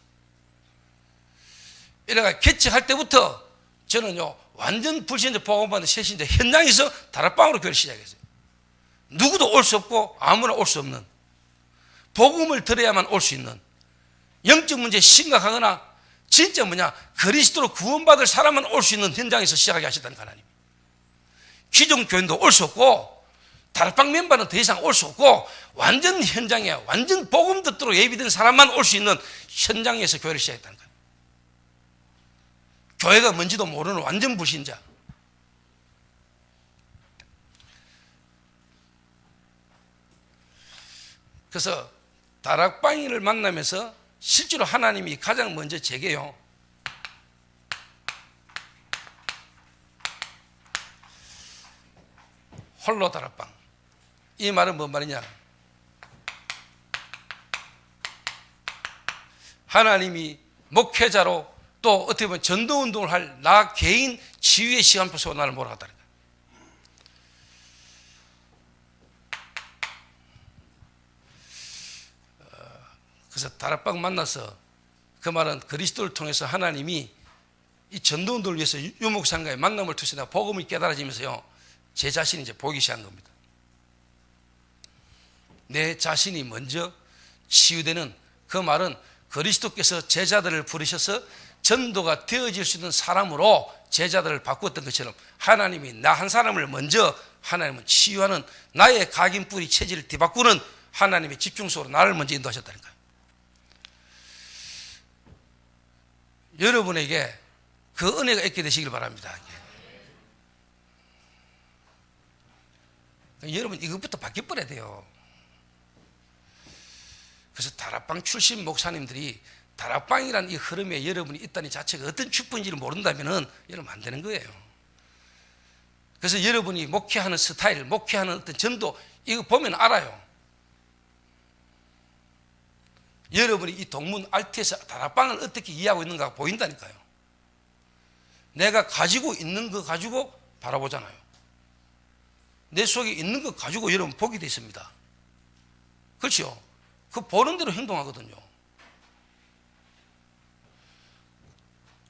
이래가 개척할 때부터 저는요 완전 불신자 복음받는 새신자 현장에서 다락방으로 교회를 시작했어요. 누구도 올 수 없고 아무나 올 수 없는 복음을 들어야만 올 수 있는 영적 문제 심각하거나 진짜 뭐냐 그리스도로 구원받을 사람만 올 수 있는 현장에서 시작하게 하셨다는 하나님. 기존 교인도 올 수 없고 다락방 멤버는 더 이상 올 수 없고 완전 현장에 완전 복음 듣도록 예비된 사람만 올 수 있는 현장에서 교회를 시작했다는 거예요. 교회가 뭔지도 모르는 완전 불신자. 그래서 다락방이를 만나면서 실제로 하나님이 가장 먼저 제게요 홀로 다락방. 이 말은 뭔 말이냐? 하나님이 목회자로 또 어떻게 보면 전도운동을 할 나 개인 지휘의 시간표 속에 나를 몰아갔다는 거예요. 그래서 다락방 만나서 그 말은 그리스도를 통해서 하나님이 이 전도운동을 위해서 유목사님과의 만남을 통해서 내가 복음이 깨달아지면서요, 제 자신이 이제 보이기 시작한 겁니다. 내 자신이 먼저 치유되는, 그 말은 그리스도께서 제자들을 부르셔서 전도가 되어질 수 있는 사람으로 제자들을 바꾸었던 것처럼 하나님이 나 한 사람을 먼저 하나님은 치유하는, 나의 각인뿌리 체질을 뒤바꾸는 하나님의 집중적으로 나를 먼저 인도하셨다니까요. 여러분에게 그 은혜가 있게 되시길 바랍니다. 여러분 이것부터 바뀌어버려야 돼요. 그래서 다락방 출신 목사님들이 다락방이라는 이 흐름에 여러분이 있다는 자체가 어떤 축복인지를 모른다면 여러분 안 되는 거예요. 그래서 여러분이 목회하는 스타일, 목회하는 어떤 전도, 이거 보면 알아요. 여러분이 이 동문 RT에서 다락방을 어떻게 이해하고 있는가 보인다니까요. 내가 가지고 있는 거 가지고 바라보잖아요. 내 속에 있는 거 가지고 여러분 보게 돼 있습니다. 그렇죠? 그 보는 대로 행동하거든요.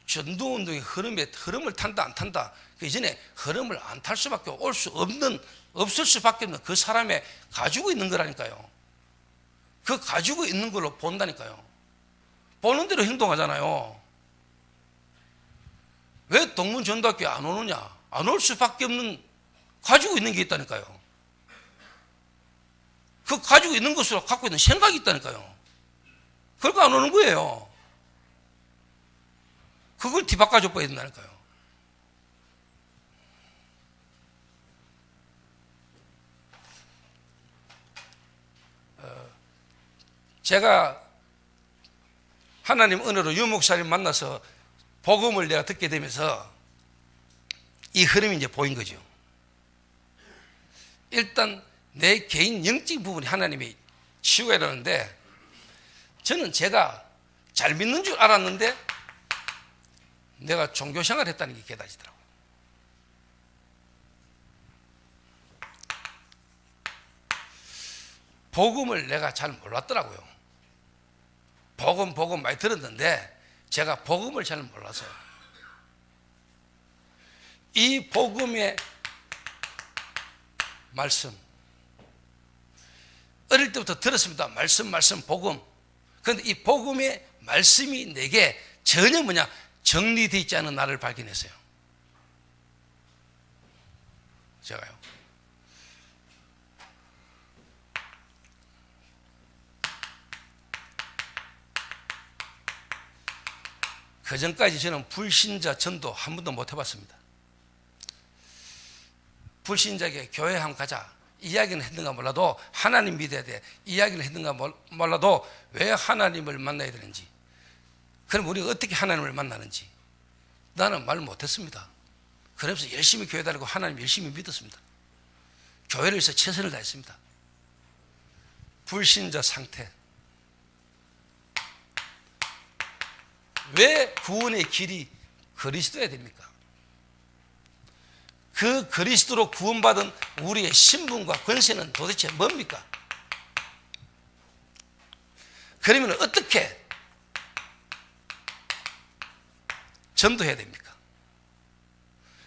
전도운동의 흐름을 탄다 안 탄다, 그 이전에 흐름을 안 탈 수밖에 없을 수밖에 없는 그 사람의 가지고 있는 거라니까요. 그 가지고 있는 걸로 본다니까요. 보는 대로 행동하잖아요. 왜 동문전도학교에 안 오느냐? 안 올 수밖에 없는 가지고 있는 게 있다니까요. 그 가지고 있는 것으로 갖고 있는 생각이 있다니까요. 그러니까 안 오는 거예요. 그걸 뒤바꿔줘 봐야 된다니까요. 제가 하나님 은혜로 유목사님 만나서 복음을 내가 듣게 되면서 이 흐름이 이제 보인 거죠. 일단 내 개인 영적인 부분이 하나님이 치유가 일어나는데, 저는 제가 잘 믿는 줄 알았는데 내가 종교생활을 했다는 게 깨달아지더라고요. 복음을 내가 잘 몰랐더라고요. 복음 많이 들었는데 제가 복음을 잘 몰라서요. 이 복음의 말씀, 어릴 때부터 들었습니다. 말씀 복음. 그런데 이 복음의 말씀이 내게 전혀 정리되어 있지 않은 나를 발견했어요. 제가요. 그 전까지 저는 불신자 전도 한 번도 못 해봤습니다. 불신자에게 교회 한번 가자, 이야기는 했는가 몰라도 하나님 믿어야 돼, 이야기를 했는가 몰라도 왜 하나님을 만나야 되는지, 그럼 우리가 어떻게 하나님을 만나는지 나는 말 못했습니다. 그러면서 열심히 교회 다니고 하나님 열심히 믿었습니다. 교회를 위해서 최선을 다했습니다. 불신자 상태. 왜 구원의 길이 그리스도야 됩니까? 그 그리스도로 구원받은 우리의 신분과 권세는 도대체 뭡니까? 그러면 어떻게 전도해야 됩니까?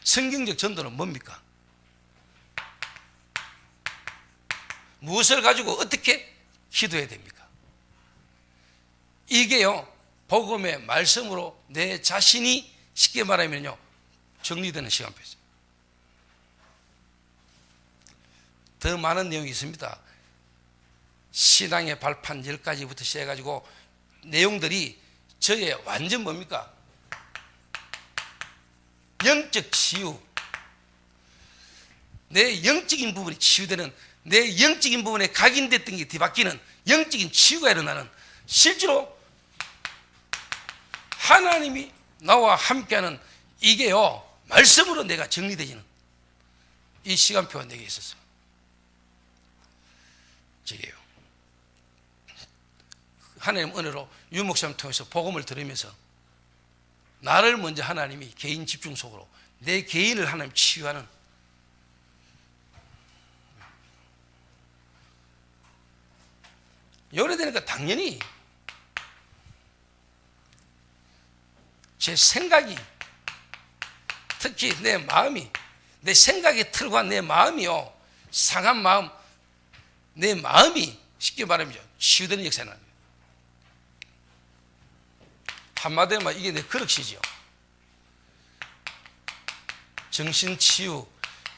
성경적 전도는 뭡니까? 무엇을 가지고 어떻게 기도해야 됩니까? 이게요, 복음의 말씀으로 내 자신이 쉽게 말하면요, 정리되는 시간표죠. 더 많은 내용이 있습니다. 신앙의 발판 10가지부터 시작해가지고 내용들이 저의 완전 뭡니까? 영적 치유. 내 영적인 부분이 치유되는, 내 영적인 부분에 각인됐던 게 뒤바뀌는 영적인 치유가 일어나는, 실제로 하나님이 나와 함께하는, 이게요, 말씀으로 내가 정리되지는 이 시간표가 내게 있었어요. 저게요. 하나님 은혜로 유목사님 통해서 복음을 들으면서 나를 먼저 하나님이 개인 집중 속으로 내 개인을 하나님 치유하는, 오래되니까 당연히 제 생각이, 특히 내 마음이, 내 생각이 틀과 내 마음이요, 상한 마음, 내 마음이 쉽게 말하면 치유되는 역사가 나는 거예요. 한마디로 말하면 이게 내 그릇이죠. 정신치유,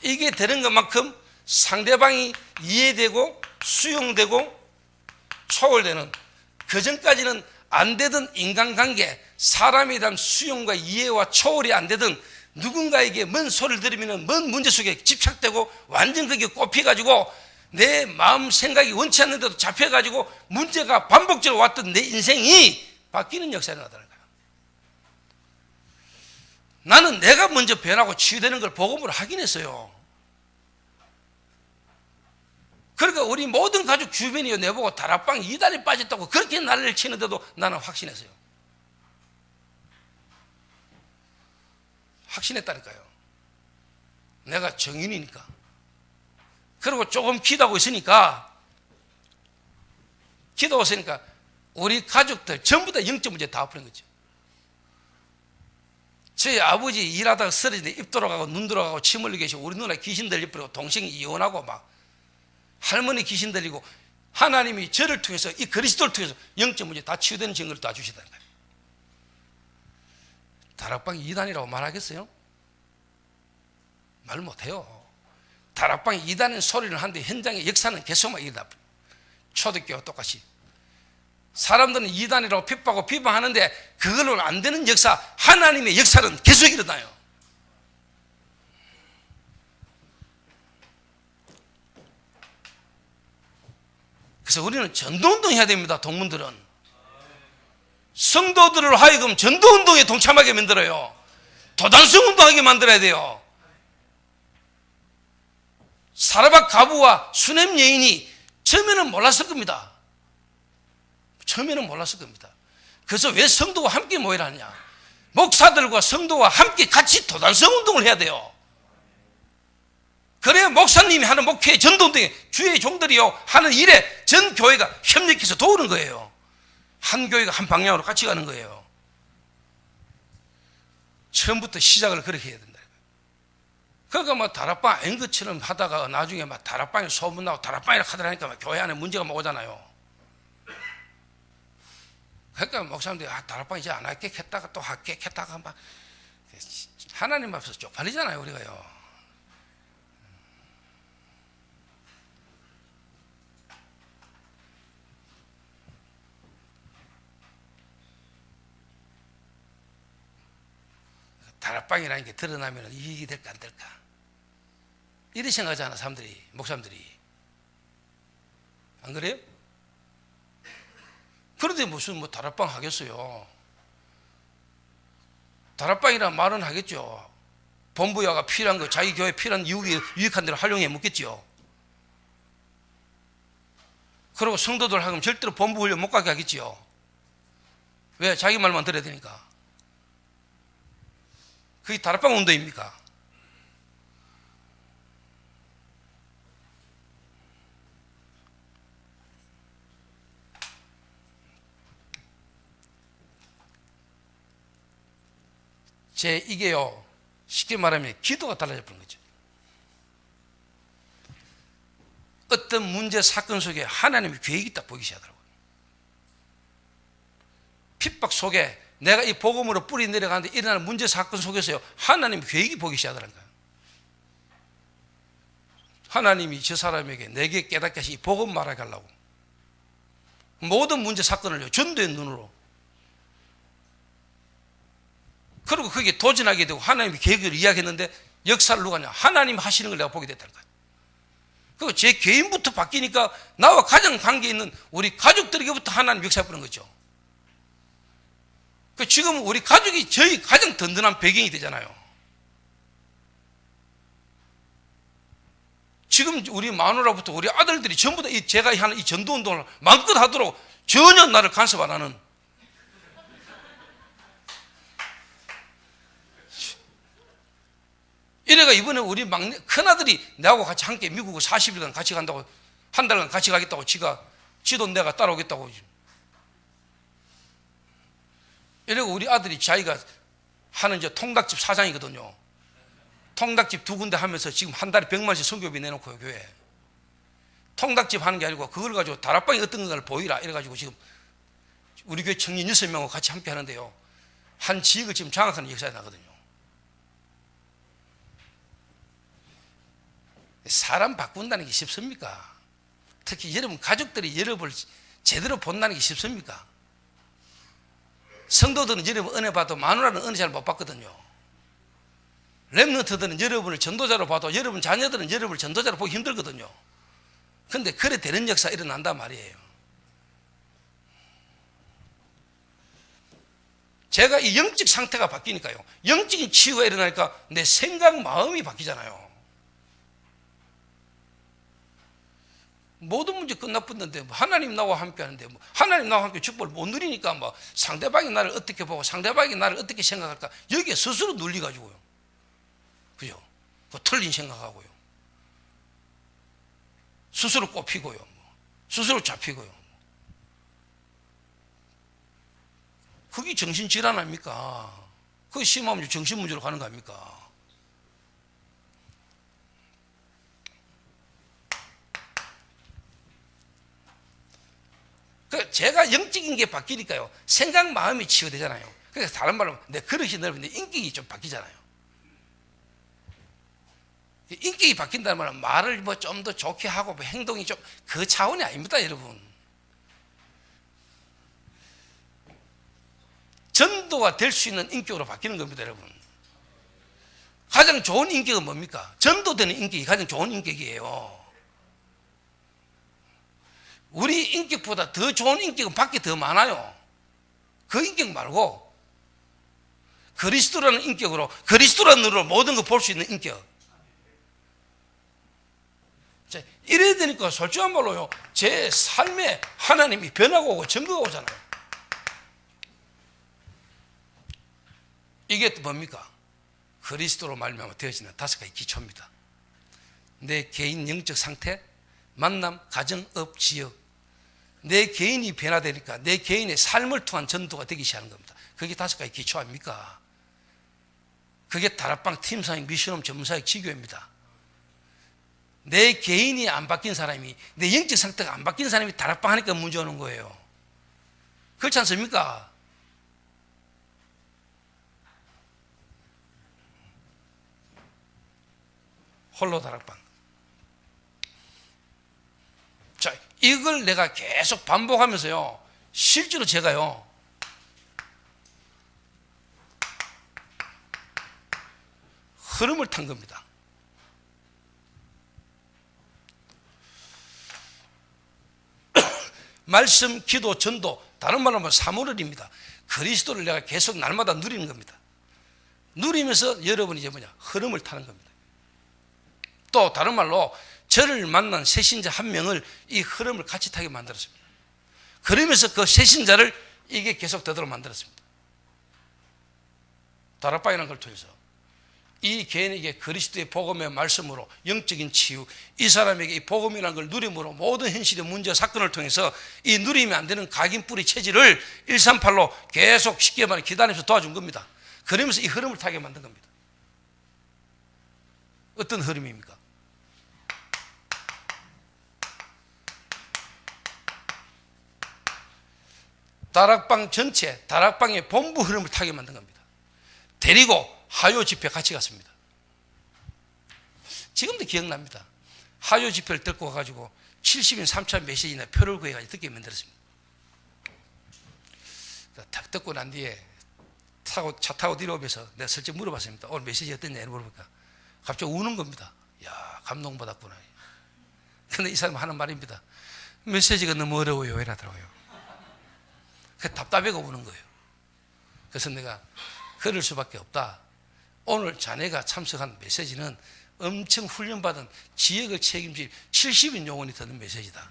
이게 되는 것만큼 상대방이 이해되고 수용되고 초월되는, 그 전까지는 안 되던 인간관계, 사람에 대한 수용과 이해와 초월이 안 되던, 누군가에게 뭔 소리를 들으면 뭔 문제 속에 집착되고 완전 그게 꼽혀가지고 내 마음 생각이 원치 않는데도 잡혀가지고 문제가 반복적으로 왔던 내 인생이 바뀌는 역사가 나타나는 거예요. 나는 내가 먼저 변하고 치유되는 걸 복음으로 확인했어요. 그러니까 우리 모든 가족 주변이 내보고 다락방 이단에 빠졌다고 그렇게 난리를 치는데도 나는 확신했어요. 확신했다니까요. 내가 정인이니까. 그리고 조금 기도하고 있으니까 우리 가족들 전부 다 영적 문제 다 엎어낸 거죠. 저희 아버지 일하다가 쓰러지는데 입 돌아가고 눈 돌아가고 침 흘리고 계시고, 우리 누나 귀신 들려버리고 동생이 이혼하고 막 할머니 귀신 들리고, 하나님이 저를 통해서 이 그리스도를 통해서 영적 문제 다 치유되는 증거를 다 주시다는 거예요. 다락방 2단이라고 말하겠어요? 말 못해요. 다락방 2단은 소리를 하는데 현장의 역사는 계속만 일어나. 초대교회와 똑같이 사람들은 2단이라고 핍박하고 비방하는데 그걸로는 안 되는 역사, 하나님의 역사는 계속 일어나요. 그래서 우리는 전도운동 해야 됩니다. 동문들은 성도들을 하여금 전도운동에 동참하게 만들어요. 도단성 운동하게 만들어야 돼요. 사라밧 가부와 수넴 여인이 처음에는 몰랐을 겁니다. 그래서 왜 성도와 함께 모여라 하냐? 목사들과 성도와 함께 같이 도단성 운동을 해야 돼요. 그래야 목사님이 하는 목회 전도운동에 주의 종들이요 하는 일에 전 교회가 협력해서 도우는 거예요. 한 교회가 한 방향으로 같이 가는 거예요. 처음부터 시작을 그렇게 해야 된다. 그러니까 뭐 다락방 아닌 것처럼 하다가 나중에 막 다락방에 소문나고 다락방이라고 하더라니까 막 교회 안에 문제가 막 오잖아요. 그러니까 목사님들이 다락방 이제 안 할게 했다가 또 할게 했다가 막 하나님 앞에서 쪽팔리잖아요, 우리가요. 다락방이라는 게 드러나면 이익이 될까 안 될까, 이렇게 생각하잖아 사람들이, 목사님들이. 안 그래요? 그런데 무슨 뭐 다락방 하겠어요. 다락방이란 말은 하겠죠. 본부야가 필요한 거, 자기 교회 필요한 유익한 대로 활용해 먹겠죠. 그리고 성도들 하면 절대로 본부 훈련 못 가게 하겠죠. 왜? 자기 말만 들어야 되니까. 그게 다락방 운동입니까? 이게요, 쉽게 말하면 기도가 달라져 버린 거죠. 어떤 문제 사건 속에 하나님의 계획이 딱 보이기 시작하더라고요. 핍박 속에 내가 이 복음으로 뿌리 내려가는데 일어나는 문제 사건 속에서요, 하나님의 계획이 보이기 시작하더라는 거예요. 하나님이 저 사람에게 내게 깨닫게 하시 이 복음 말하게 하려고 모든 문제 사건을요 전도의 눈으로, 그리고 그게 도전하게 되고 하나님의 계획을 이야기했는데 역사를 누가 하냐? 하나님 하시는 걸 내가 보게 됐다는 거예요. 그리고 제 개인부터 바뀌니까 나와 가장 관계 있는 우리 가족들에게부터 하나님 역사 부는 거죠. 지금 우리 가족이 저희 가장 든든한 배경이 되잖아요. 지금 우리 마누라부터 우리 아들들이 전부 다 제가 하는 이 전도운동을 마음껏 하도록 전혀 나를 간섭 안 하는, 이래가 이번에 우리 막내 큰아들이 나하고 같이 함께 미국을 40일간 같이 간다고, 한 달간 같이 가겠다고, 지도 내가 따라오겠다고. 이래고 우리 아들이 자기가 하는 저 통닭집 사장이거든요. 통닭집 2군데 하면서 지금 한 달에 100만씩 선교비 내놓고요, 교회. 통닭집 하는 게 아니고 그걸 가지고 다락방이 어떤 건가를 보이라 이래가지고 지금 우리 교회 청년 6명하고 같이 함께 하는데요. 한 지역을 지금 장악하는 역사가 나거든요. 사람 바꾼다는 게 쉽습니까? 특히 여러분 가족들이 여러분을 제대로 본다는 게 쉽습니까? 성도들은 여러분 은혜 봐도 마누라는 은혜 잘 못 받거든요. 렘넌트들은 여러분을 전도자로 봐도 여러분 자녀들은 여러분을 전도자로 보기 힘들거든요. 근데 그래 되는 역사 일어난단 말이에요. 제가 이 영적 상태가 바뀌니까요. 영적인 치유가 일어나니까 내 생각, 마음이 바뀌잖아요. 모든 문제 끝나뿐는데 하나님 나와 함께 하는데 하나님 나와 함께 축복을 못 누리니까 상대방이 나를 어떻게 보고 상대방이 나를 어떻게 생각할까 여기에 스스로 눌리가지고요. 그죠? 틀린 생각하고요. 스스로 꼽히고요. 스스로 잡히고요. 그게 정신질환 아닙니까? 그게 심하면 정신문제로 가는 거 아닙니까? 제가 영적인 게 바뀌니까요. 생각, 마음이 치유되잖아요. 그래서 다른 말로 내 그릇이 넓은데 인격이 좀 바뀌잖아요. 인격이 바뀐다는 말은 말을 좀 더 좋게 하고 행동이 좀 그 차원이 아닙니다, 여러분. 전도가 될 수 있는 인격으로 바뀌는 겁니다, 여러분. 가장 좋은 인격은 뭡니까? 전도되는 인격이 가장 좋은 인격이에요. 우리 인격보다 더 좋은 인격은 밖에 더 많아요. 그 인격 말고 그리스도라는 인격으로 그리스도라는 눈으로 모든 걸 볼 수 있는 인격. 자, 이래야 되니까 솔직한 말로요. 제 삶에 하나님이 변하고 오고 증거가 오잖아요. 이게 또 뭡니까? 그리스도로 말미암아 되어지는 5가지 기초입니다. 내 개인 영적 상태, 만남, 가정, 업, 지역. 내 개인이 변화되니까 내 개인의 삶을 통한 전도가 되기 시작하는 겁니다. 그게 5가지 기초 아닙니까? 그게 다락방 팀사역, 미션홈, 전문사역, 지교입니다. 내 개인이 안 바뀐 사람이, 내 영적 상태가 안 바뀐 사람이 다락방 하니까 문제 오는 거예요. 그렇지 않습니까? 홀로 다락방. 자, 이걸 내가 계속 반복하면서요, 실제로 제가요, 흐름을 탄 겁니다. 말씀, 기도, 전도, 다른 말로 하면 사물을입니다. 그리스도를 내가 계속 날마다 누리는 겁니다. 누리면서 여러분이 이제 흐름을 타는 겁니다. 또 다른 말로 저를 만난 새신자 한 명을 이 흐름을 같이 타게 만들었습니다. 그러면서 그 새신자를 이게 계속 되도록 만들었습니다. 다락방이라는 걸 통해서 이 개인에게 그리스도의 복음의 말씀으로 영적인 치유, 이 사람에게 이 복음이라는 걸 누림으로 모든 현실의 문제와 사건을 통해서 이 누리면 안 되는 각인 뿌리 체질을 138로 계속 쉽게 말해 기다리면서 도와준 겁니다. 그러면서 이 흐름을 타게 만든 겁니다. 어떤 흐름입니까? 다락방 전체, 다락방의 본부 흐름을 타게 만든 겁니다. 데리고 하요 집회 같이 갔습니다. 지금도 기억납니다. 하요 집회를 듣고 가가지고 70인 3차 메시지나 표를 구해가지고 듣게 만들었습니다. 딱 듣고 난 뒤에 차 타고 뒤로오면서 내가 슬쩍 물어봤습니다. 오늘 메시지 어땠냐 물어보니까 갑자기 우는 겁니다. 야, 감동받았구나. 근데 이 사람은 하는 말입니다. 메시지가 너무 어려워요. 이러더라고요. 그 답답해가 우는 거예요. 그래서 내가 그럴 수밖에 없다. 오늘 자네가 참석한 메시지는 엄청 훈련받은 지역을 책임질 70인 요원이 듣는 메시지다.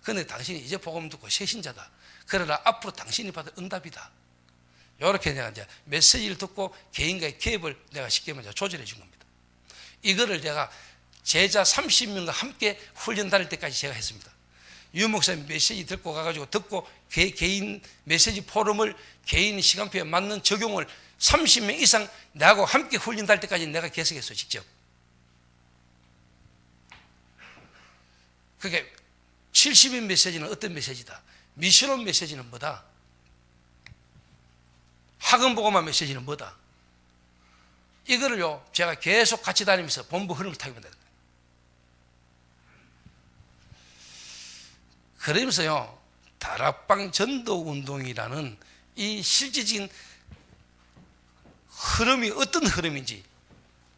그런데 당신이 이제 복음 듣고 새신자다. 그러나 앞으로 당신이 받을 응답이다. 이렇게 내가 이제 메시지를 듣고 개인과의 개입을 내가 쉽게 말해서 조절해 준 겁니다. 이거를 내가 제자 30명과 함께 훈련 다닐 때까지 제가 했습니다. 유 목사님 메시지 듣고 가가지고 듣고 개인 메시지 포럼을 개인 시간표에 맞는 적용을 30명 이상 나하고 함께 훈련할 때까지 내가 계속했어요. 직접. 그게 70인 메시지는 어떤 메시지다? 미션온 메시지는 뭐다? 학원보고만 메시지는 뭐다? 이거를요, 제가 계속 같이 다니면서 본부 흐름을 타게 만듭니다. 그러면서요, 다락방 전도 운동이라는 이 실질적인 흐름이 어떤 흐름인지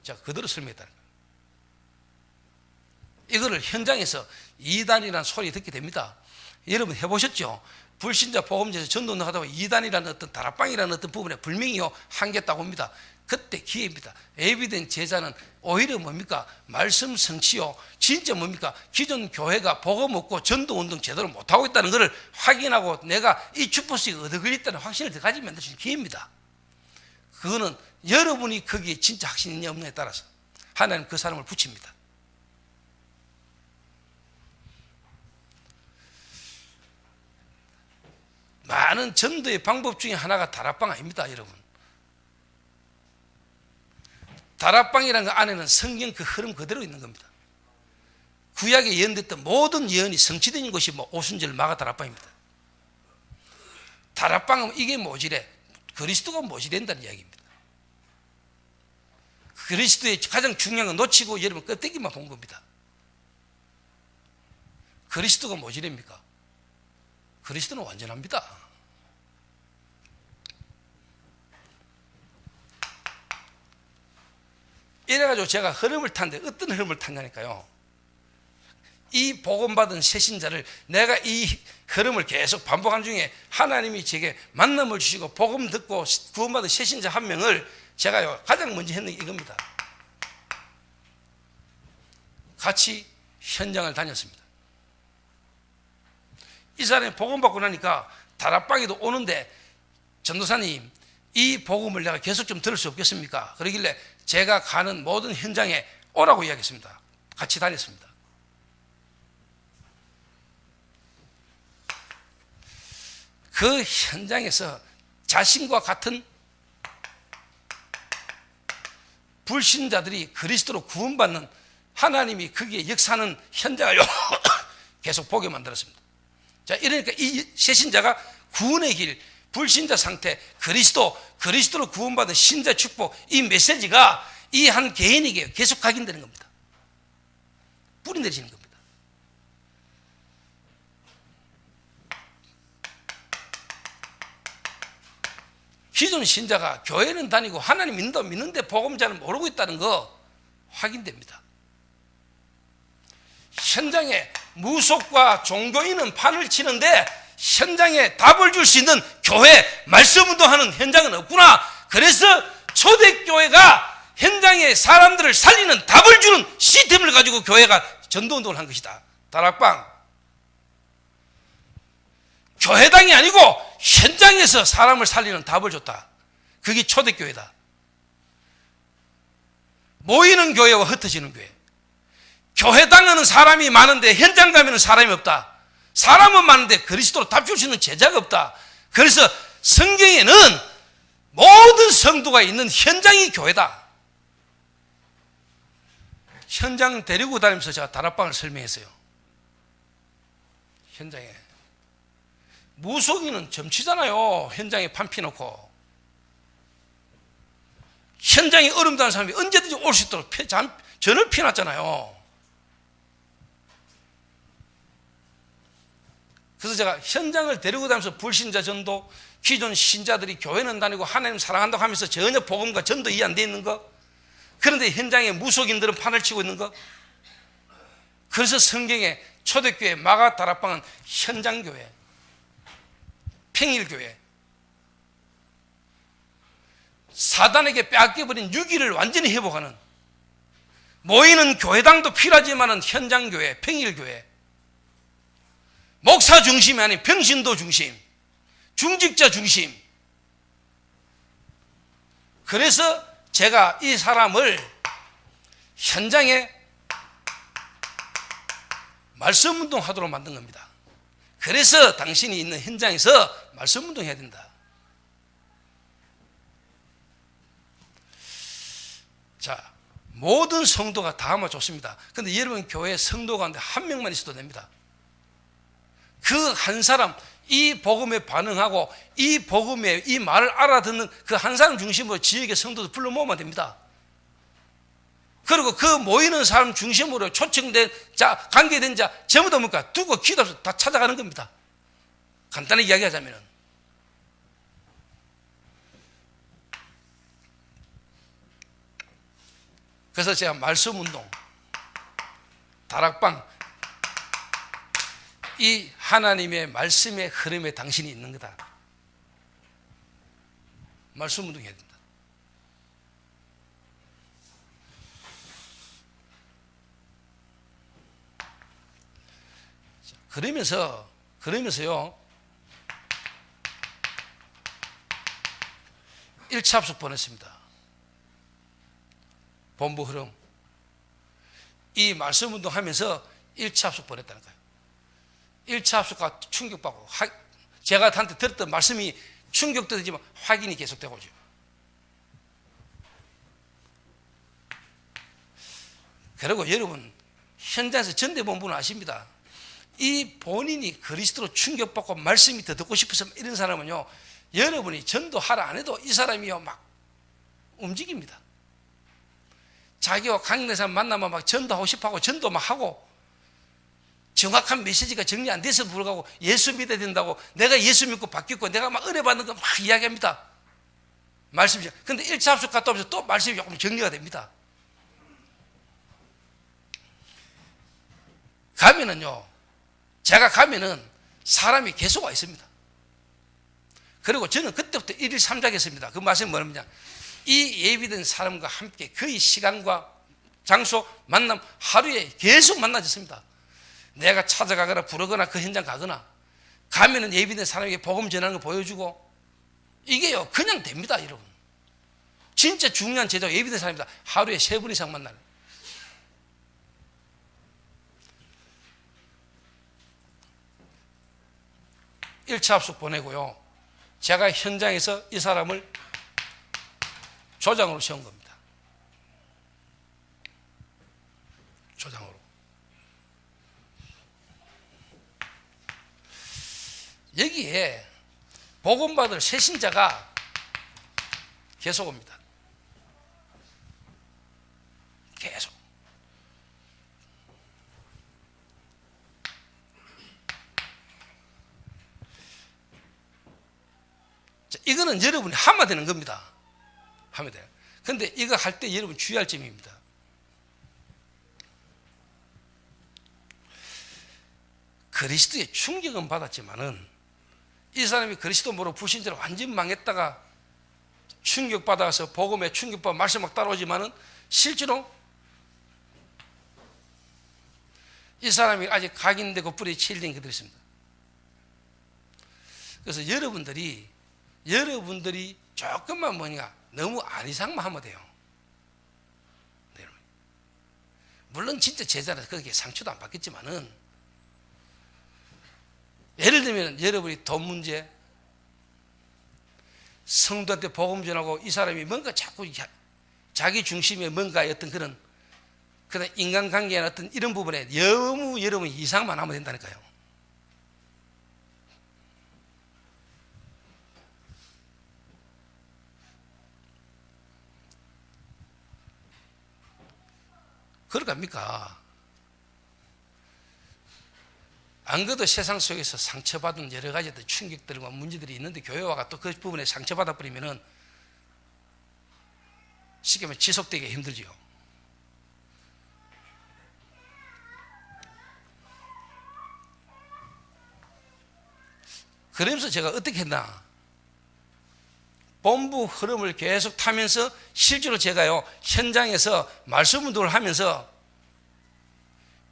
제가 그대로 설명했다는 거예요. 이거를 현장에서 이단이라는 소리 듣게 됩니다. 여러분 해보셨죠? 불신자 복음제에서 전도운동 하다 보면 이단이라는 어떤 다락방이라는 어떤 부분에 분명히요 한계 있다고 봅니다. 그때 기회입니다. 예비된 제자는 오히려 뭡니까? 말씀 성취요. 진짜 뭡니까? 기존 교회가 복음 없고 전도운동 제대로 못하고 있다는 것을 확인하고 내가 이 축복수가 얻어 걸렸다는 확신을 더 가지면 만들 수 있는 기회입니다. 그거는 여러분이 거기에 진짜 확신이 있냐 없느냐에 따라서 하나님 그 사람을 붙입니다. 많은 전도의 방법 중에 하나가 다락방 아닙니다, 여러분. 다락방이라는 그 안에는 성경 그 흐름 그대로 있는 겁니다. 구약에 예언됐던 모든 예언이 성취된 곳이 뭐 오순절 마가 다락방입니다. 다락방은 이게 모질해. 그리스도가 모질된다는 이야기입니다. 그리스도의 가장 중요한 건 놓치고 여러분 껍데기만 본 겁니다. 그리스도가 모질입니까? 그리스도는 완전합니다. 이래가지고 제가 흐름을 탔는데 어떤 흐름을 탔냐니까요. 이 복음받은 새신자를 내가 이 흐름을 계속 반복한 중에 하나님이 제게 만남을 주시고 복음 듣고 구원받은 새신자 한 명을 제가요 가장 먼저 했는 게 이겁니다. 같이 현장을 다녔습니다. 이 사람이 복음 받고 나니까 다락방에도 오는데 전도사님 이 복음을 내가 계속 좀 들을 수 없겠습니까? 그러길래 제가 가는 모든 현장에 오라고 이야기했습니다. 같이 다녔습니다. 그 현장에서 자신과 같은 불신자들이 그리스도로 구원받는 하나님이 거기에 역사하는 현장을 계속 보게 만들었습니다. 자, 이러니까 이 새신자가 구원의 길, 불신자 상태, 그리스도로 구원받은 신자 축복, 이 메시지가 이 한 개인에게 계속 각인되는 겁니다. 뿌리 내리시는 겁니다. 기존 신자가 교회는 다니고 하나님 믿는데 복음 잘 모르고 있다는 거 확인됩니다. 현장에 무속과 종교인은 판을 치는데 현장에 답을 줄 수 있는 교회, 말씀 운동하는 현장은 없구나. 그래서 초대교회가 현장에 사람들을 살리는 답을 주는 시스템을 가지고 교회가 전도운동을 한 것이다. 다락방. 교회당이 아니고 현장에서 사람을 살리는 답을 줬다. 그게 초대교회다. 모이는 교회와 흩어지는 교회. 교회당에는 사람이 많은데 현장 가면 사람이 없다. 사람은 많은데 그리스도로 답 줄 수 있는 제자가 없다. 그래서 성경에는 모든 성도가 있는 현장이 교회다. 현장 데리고 다니면서 제가 다락방을 설명했어요. 현장에. 무속인은 점치잖아요. 현장에 판 피놓고. 현장이 어렵다는 사람이 언제든지 올 수 있도록 전을 피놨잖아요. 그래서 제가 현장을 데리고 다니면서 불신자 전도, 기존 신자들이 교회는 다니고 하나님 사랑한다고 하면서 전혀 복음과 전도 이해 안 돼 있는 거, 그런데 현장에 무속인들은 판을 치고 있는 거. 그래서 성경에 초대교회 마가 다락방은 현장교회, 평일교회, 사단에게 빼앗겨버린 유기를 완전히 회복하는, 모이는 교회당도 필요하지만 현장교회, 평일교회, 목사 중심이 아닌 평신도 중심, 중직자 중심. 그래서 제가 이 사람을 현장에 말씀 운동하도록 만든 겁니다. 그래서 당신이 있는 현장에서 말씀 운동해야 된다. 자, 모든 성도가 다 하면 좋습니다. 근데 여러분 교회 성도 가운데 한 명만 있어도 됩니다. 그 한 사람, 이 복음에 반응하고 이 복음에 이 말을 알아듣는 그 한 사람 중심으로 지역의 성도들 불러 모으면 됩니다. 그리고 그 모이는 사람 중심으로 초청된 자, 관계된 자 전부 다 뭡니까? 두고 기도해서 다 찾아가는 겁니다. 간단하게 이야기하자면은. 그래서 제가 말씀운동, 다락방, 이 하나님의 말씀의 흐름에 당신이 있는 거다. 말씀운동 해야 된다. 그러면서요 1차 합숙 보냈습니다. 본부 흐름. 이 말씀운동 하면서 1차 합숙 보냈다는 거예요. 1차 합숙과 충격받고, 제가 한테 들었던 말씀이 충격도 되지만 확인이 계속되고 오죠. 그리고 여러분, 현장에서 전대본부는 아십니다. 이 본인이 그리스도로 충격받고 말씀이 더 듣고 싶어서 이런 사람은요, 여러분이 전도하라 안 해도 이 사람이요, 막 움직입니다. 자기와 관계된 사람 만나면 막 전도하고 싶어 하고 전도 막 하고, 정확한 메시지가 정리 안 돼서 불구하고 예수 믿어야 된다고, 내가 예수 믿고 바뀌고 내가 막 은혜 받는 거 막 이야기합니다. 말씀이. 근데 1차 합숙 갔다 오면서 또 말씀이 조금 정리가 됩니다. 가면은요, 제가 가면은 사람이 계속 와 있습니다. 그리고 저는 그때부터 1일 3작 했습니다. 그 말씀이 뭐냐면, 이 예비된 사람과 함께 그의 시간과 장소, 만남, 하루에 계속 만나졌습니다. 내가 찾아가거나 부르거나 그 현장 가거나, 가면은 예비된 사람에게 복음 전하는 거 보여주고, 이게요, 그냥 됩니다, 여러분. 진짜 중요한 제자가 예비된 사람입니다. 하루에 3분 이상 만나는. (1차) 합숙 보내고요, 제가 현장에서 이 사람을 조장으로 세운 겁니다. 조장으로. 여기에 복음받을 새신자가 계속 옵니다. 계속. 자, 이거는 여러분이 하면 되는 겁니다. 하면 돼요. 근데 이거 할 때 여러분 주의할 점입니다. 그리스도의 충격은 받았지만은, 이 사람이 그리스도 모르고 불신자로 완전 망했다가 충격받아서 복음에 충격받아 말씀 막 따라오지만은, 실제로 이 사람이 아직 각인되고 뿌리에 치일된 그들이 있습니다. 그래서 여러분들이 조금만 뭐냐, 너무 안이상만 하면 돼요. 네. 물론 진짜 제자라서 그렇게 상처도 안 받겠지만은, 예를 들면 여러분이 돈 문제, 성도한테 복음 전하고 이 사람이 뭔가 자꾸 자기 중심의 뭔가의 어떤 그런 인간관계나 어떤 이런 부분에 너무 여러분이 이상만 하면 된다니까요. 그럴까입니까? 안 그래도 세상 속에서 상처받은 여러 가지 충격들과 문제들이 있는데, 교회와가 또 그 부분에 상처받아 버리면은 쉽게 말하면 지속되기 힘들지요. 그러면서 제가 어떻게 했나? 본부 흐름을 계속 타면서 실제로 제가요, 현장에서 말씀 운동을 하면서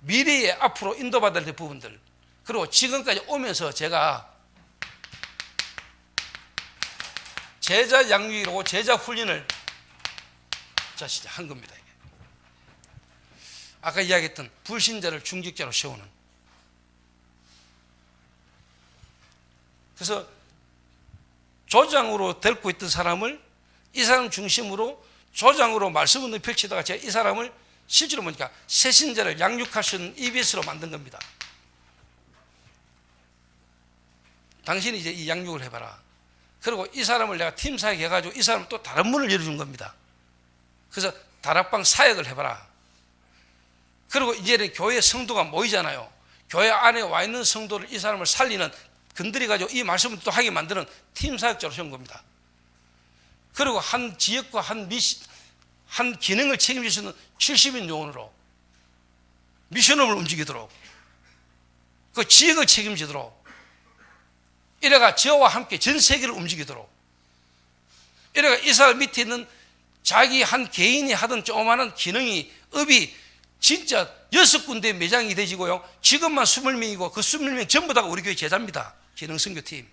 미래에 앞으로 인도받을 부분들, 그리고 지금까지 오면서 제가 제자 양육이라고 제자 훈련을 진짜 한 겁니다. 아까 이야기했던 불신자를 중직자로 세우는. 그래서 조장으로 데리고 있던 사람을 이 사람 중심으로 조장으로 말씀을 펼치다가 제가 이 사람을 실제로 보니까 새신자를 양육할 수 있는 EBS로 만든 겁니다. 당신이 이제 이 양육을 해봐라. 그리고 이 사람을 내가 팀 사역 해가지고 이 사람을 또 다른 문을 열어준 겁니다. 그래서 다락방 사역을 해봐라. 그리고 이제는 교회 성도가 모이잖아요. 교회 안에 와 있는 성도를 이 사람을 살리는, 건드려가지고 이 말씀을 또 하게 만드는 팀 사역자로 세운 겁니다. 그리고 한 지역과 한 기능을 책임질 수 있는 70인 요원으로 미션업을 움직이도록, 그 지역을 책임지도록, 이래가 저와 함께 전 세계를 움직이도록, 이래가 이 사람 밑에 있는 자기 한 개인이 하던 조그마한 기능이, 업이 진짜 6군데 매장이 되지고요. 지금만 20명이고 그 20명 전부 다가 우리 교회 제자입니다. 기능 선교팀.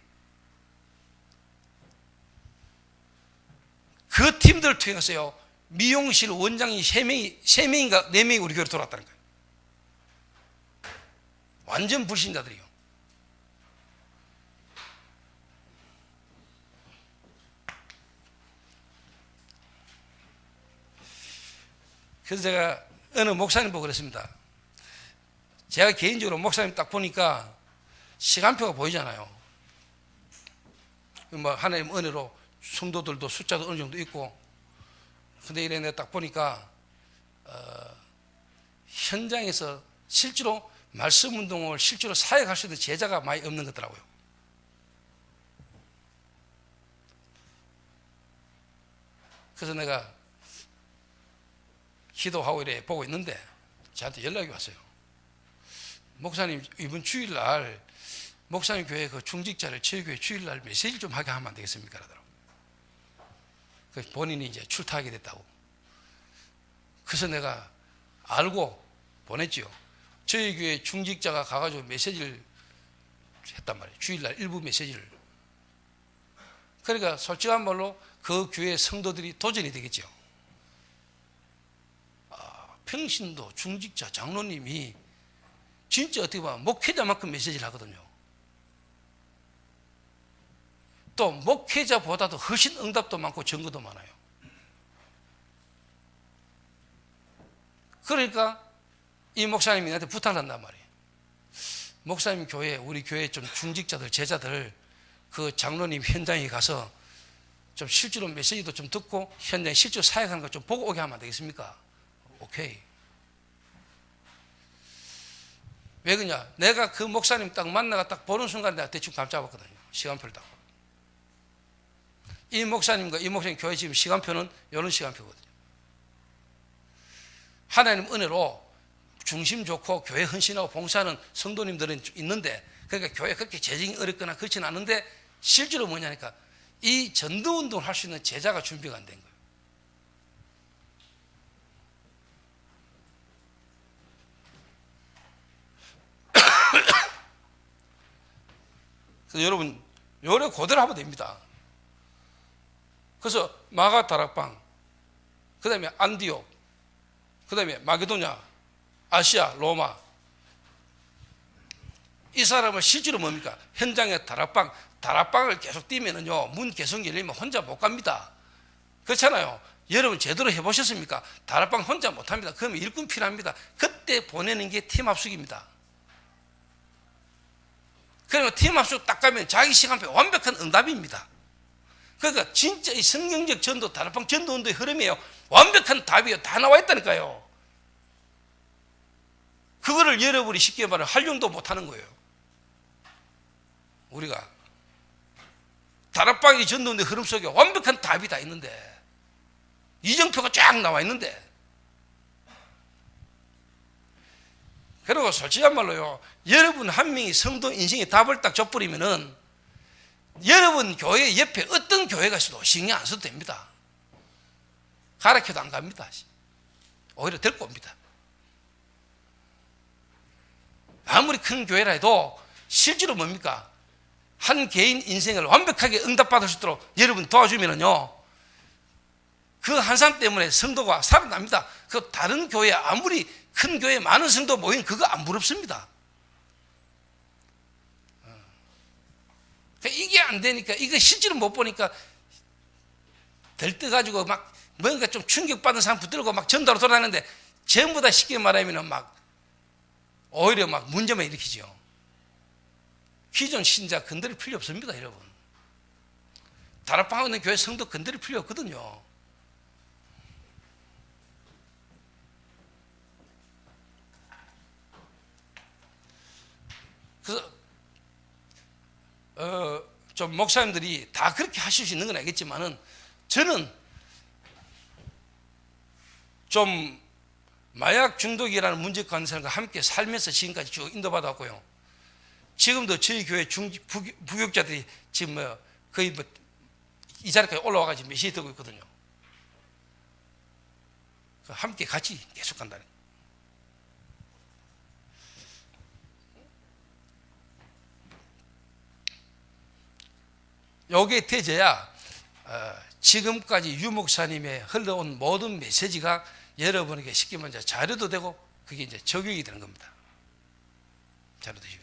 그 팀들을 통해서요, 미용실 원장이 3명인가 4명이 우리 교회로 돌아왔다는 거예요. 완전 불신자들이요. 그래서 제가 어느 목사님 보고 그랬습니다. 제가 개인적으로 목사님 딱 보니까 시간표가 보이잖아요. 뭐 하나님 은혜로 성도들도 숫자도 어느 정도 있고, 근데 이래 내가 딱 보니까 현장에서 실제로 말씀 운동을 실제로 사역할 수 있는 제자가 많이 없는 거더라고요. 그래서 내가 기도하고 이래 보고 있는데 저한테 연락이 왔어요. 목사님, 이번 주일날 목사님 교회 그 중직자를 저희 교회 주일날 메시지 좀 하게 하면 안 되겠습니까? 그러더라고요. 본인이 이제 출타하게 됐다고. 그래서 내가 알고 보냈지요. 저희 교회 중직자가 가가지고 메시지를 했단 말이에요. 주일날 일부 메시지를. 그러니까 솔직한 말로 그 교회 성도들이 도전이 되겠죠. 평신도, 중직자, 장로님이 진짜 어떻게 보면 목회자만큼 메시지를 하거든요. 또 목회자보다도 훨씬 응답도 많고 증거도 많아요. 그러니까 이 목사님이 나한테 부탁을 한단 말이에요. 목사님 교회, 우리 교회 좀 중직자들, 제자들 그 장로님 현장에 가서 좀 실제로 메시지도 좀 듣고 현장에 실제로 사역하는 거 좀 보고 오게 하면 안 되겠습니까? 오케이. 왜 그러냐? 내가 그 목사님 딱 만나가 딱 보는 순간 내가 대충 감 잡았거든요. 시간표를 딱. 이 목사님과 이 목사님 교회 지금 시간표는 이런 시간표거든요. 하나님 은혜로 중심 좋고 교회 헌신하고 봉사하는 성도님들은 있는데, 그러니까 교회 그렇게 재정이 어렵거나 그렇지는 않은데 실제로 뭐냐니까 이 전도운동을 할 수 있는 제자가 준비가 안 된 거예요. 그래서 여러분 요래 그대로 하면 됩니다. 그래서 마가 다락방, 그 다음에 안디옥, 그 다음에 마게도냐, 아시아, 로마. 이 사람은 실제로 뭡니까? 현장에 다락방을 계속 뛰면은요, 문 계속 열리면 혼자 못 갑니다. 그렇잖아요. 여러분 제대로 해보셨습니까? 다락방 혼자 못 합니다. 그러면 일꾼 필요합니다. 그때 보내는 게 팀 합숙입니다. 그러면 팀 합숙 딱 가면 자기 시간표에 완벽한 응답입니다. 그러니까 진짜 이 성경적 전도, 다락방 전도 운동의 흐름이에요. 완벽한 답이에요. 다 나와 있다니까요. 그거를 여러분이 쉽게 말하면 활용도 못하는 거예요. 우리가 다락방이 전도 운동의 흐름 속에 완벽한 답이 다 있는데, 이정표가 쫙 나와 있는데, 그리고 솔직한 말로요, 여러분 한 명이 성도 인생에 답을 딱 줘버리면은 여러분 교회 옆에 어떤 교회가 있어도 신경 안 써도 됩니다. 가르쳐도 안 갑니다. 오히려 데리고 옵니다. 아무리 큰 교회라 해도 실제로 뭡니까? 한 개인 인생을 완벽하게 응답받을 수 있도록 여러분 도와주면은요, 그 한 사람 때문에 성도가 살아납니다. 그 다른 교회, 아무리 큰 교회 많은 성도 모인 그거 안 부럽습니다. 이게 안 되니까, 이거 실제로 못 보니까 들떠가지고 막 뭔가 좀 충격받은 사람 붙들고 막 전도로 돌아다니는데 전부 다 쉽게 말하면 막 오히려 막 문제만 일으키죠. 기존 신자 건드릴 필요 없습니다, 여러분. 다락방하고 있는 교회 성도 건드릴 필요 없거든요. 그래서 좀 목사님들이 다 그렇게 하실 수 있는 건 알겠지만은 저는 좀 마약 중독이라는 문제가 가는 사람과 함께 살면서 지금까지 쭉 인도받았고요. 지금도 저희 교회 부교육자들이 지금 거의 이 자리까지 올라와가지고 메시지 듣고 있거든요. 함께 같이 계속 간다는 거예요. 요게 되져야 지금까지 유 목사님의 흘러온 모든 메시지가 여러분에게 쉽게 말해 자료도 되고 그게 이제 적용이 되는 겁니다. 자료도 되시고.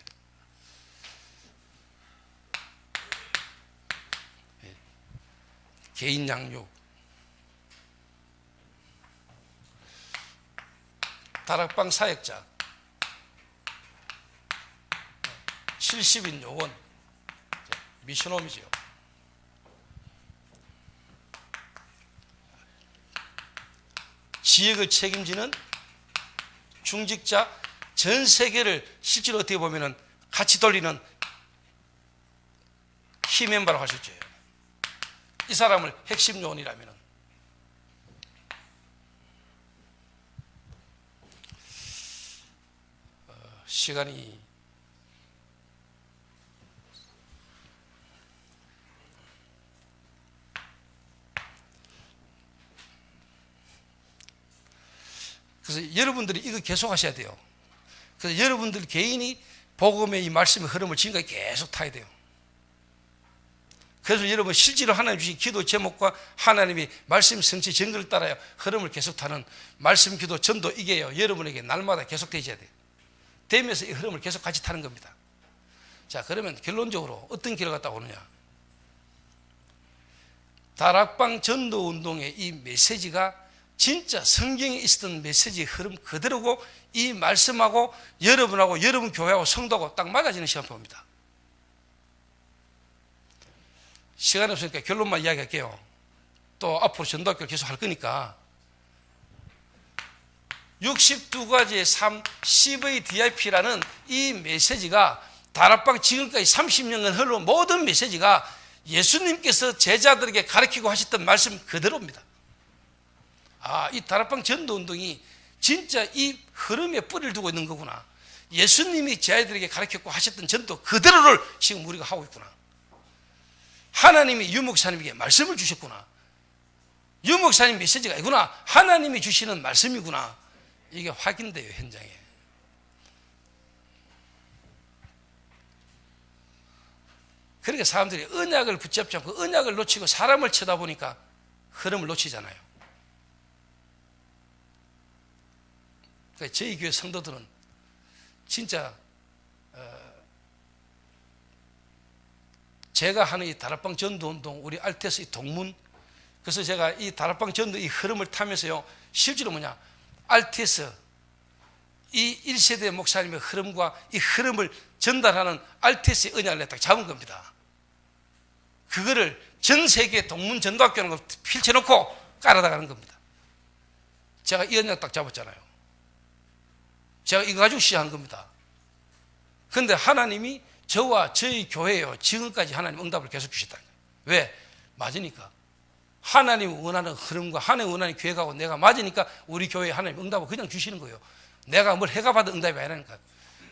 개인 양육, 다락방 사역자, 70인 요원, 미션홈이죠. 지역을 책임지는 중직자, 전 세계를 실제로 어떻게 보면 같이 돌리는 키멤버라고 할 수 있죠. 이 사람을 핵심 요원이라면 시간이 그래서 여러분들이 이거 계속 하셔야 돼요. 그래서 여러분들 개인이 복음의 이 말씀의 흐름을 지금까지 계속 타야 돼요. 그래서 여러분 실제로 하나님 주신 기도 제목과 하나님이 말씀 성취 증거를 따라요 흐름을 계속 타는 말씀 기도 전도 이게요 여러분에게 날마다 계속 되셔야 돼요. 되면서 이 흐름을 계속 같이 타는 겁니다. 자, 그러면 결론적으로 어떤 길을 갔다 오느냐? 다락방 전도 운동의 이 메시지가 진짜 성경에 있었던 메시지의 흐름 그대로고 이 말씀하고 여러분하고 여러분 교회하고 성도하고 딱 맞아지는 시간표입니다. 시간이 없으니까 결론만 이야기할게요. 또 앞으로 전도학교를 계속 할 거니까 62가지의 삶 CVDIP라는 이 메시지가 다락방 지금까지 30년간 흘러온 모든 메시지가 예수님께서 제자들에게 가르치고 하셨던 말씀 그대로입니다. 이 다락방 전도운동이 진짜 이 흐름에 뿌리를 두고 있는 거구나. 예수님이 제자들에게 가르쳤고 하셨던 전도 그대로를 지금 우리가 하고 있구나. 하나님이 유 목사님에게 말씀을 주셨구나. 유 목사님 메시지가 이구나. 하나님이 주시는 말씀이구나. 이게 확인돼요, 현장에. 그러니까 사람들이 언약을 붙잡지 않고 언약을 놓치고 사람을 쳐다보니까 흐름을 놓치잖아요. 그러니까 저희 교회 성도들은 진짜 제가 하는 이 다락방 전도운동, 우리 알테스 이 동문, 그래서 제가 이 다락방 전도 이 흐름을 타면서요, 실제로 뭐냐, 알테스 이 1세대 목사님의 흐름과 이 흐름을 전달하는 알테스의 언약을 딱 잡은 겁니다. 그거를 전 세계 동문 전도학교라는 걸 펼쳐놓고 깔아나가는 겁니다. 제가 이 언약 딱 잡았잖아요. 제가 이거 가지고 시작한 겁니다. 그런데 하나님이 저와 저희 교회요 지금까지 하나님 응답을 계속 주셨다는 거예요. 왜? 맞으니까. 하나님 원하는 흐름과 하나님 원하는 교회가고 내가 맞으니까 우리 교회에 하나님 응답을 그냥 주시는 거예요. 내가 뭘 해가 받은 응답이 아니라니까요.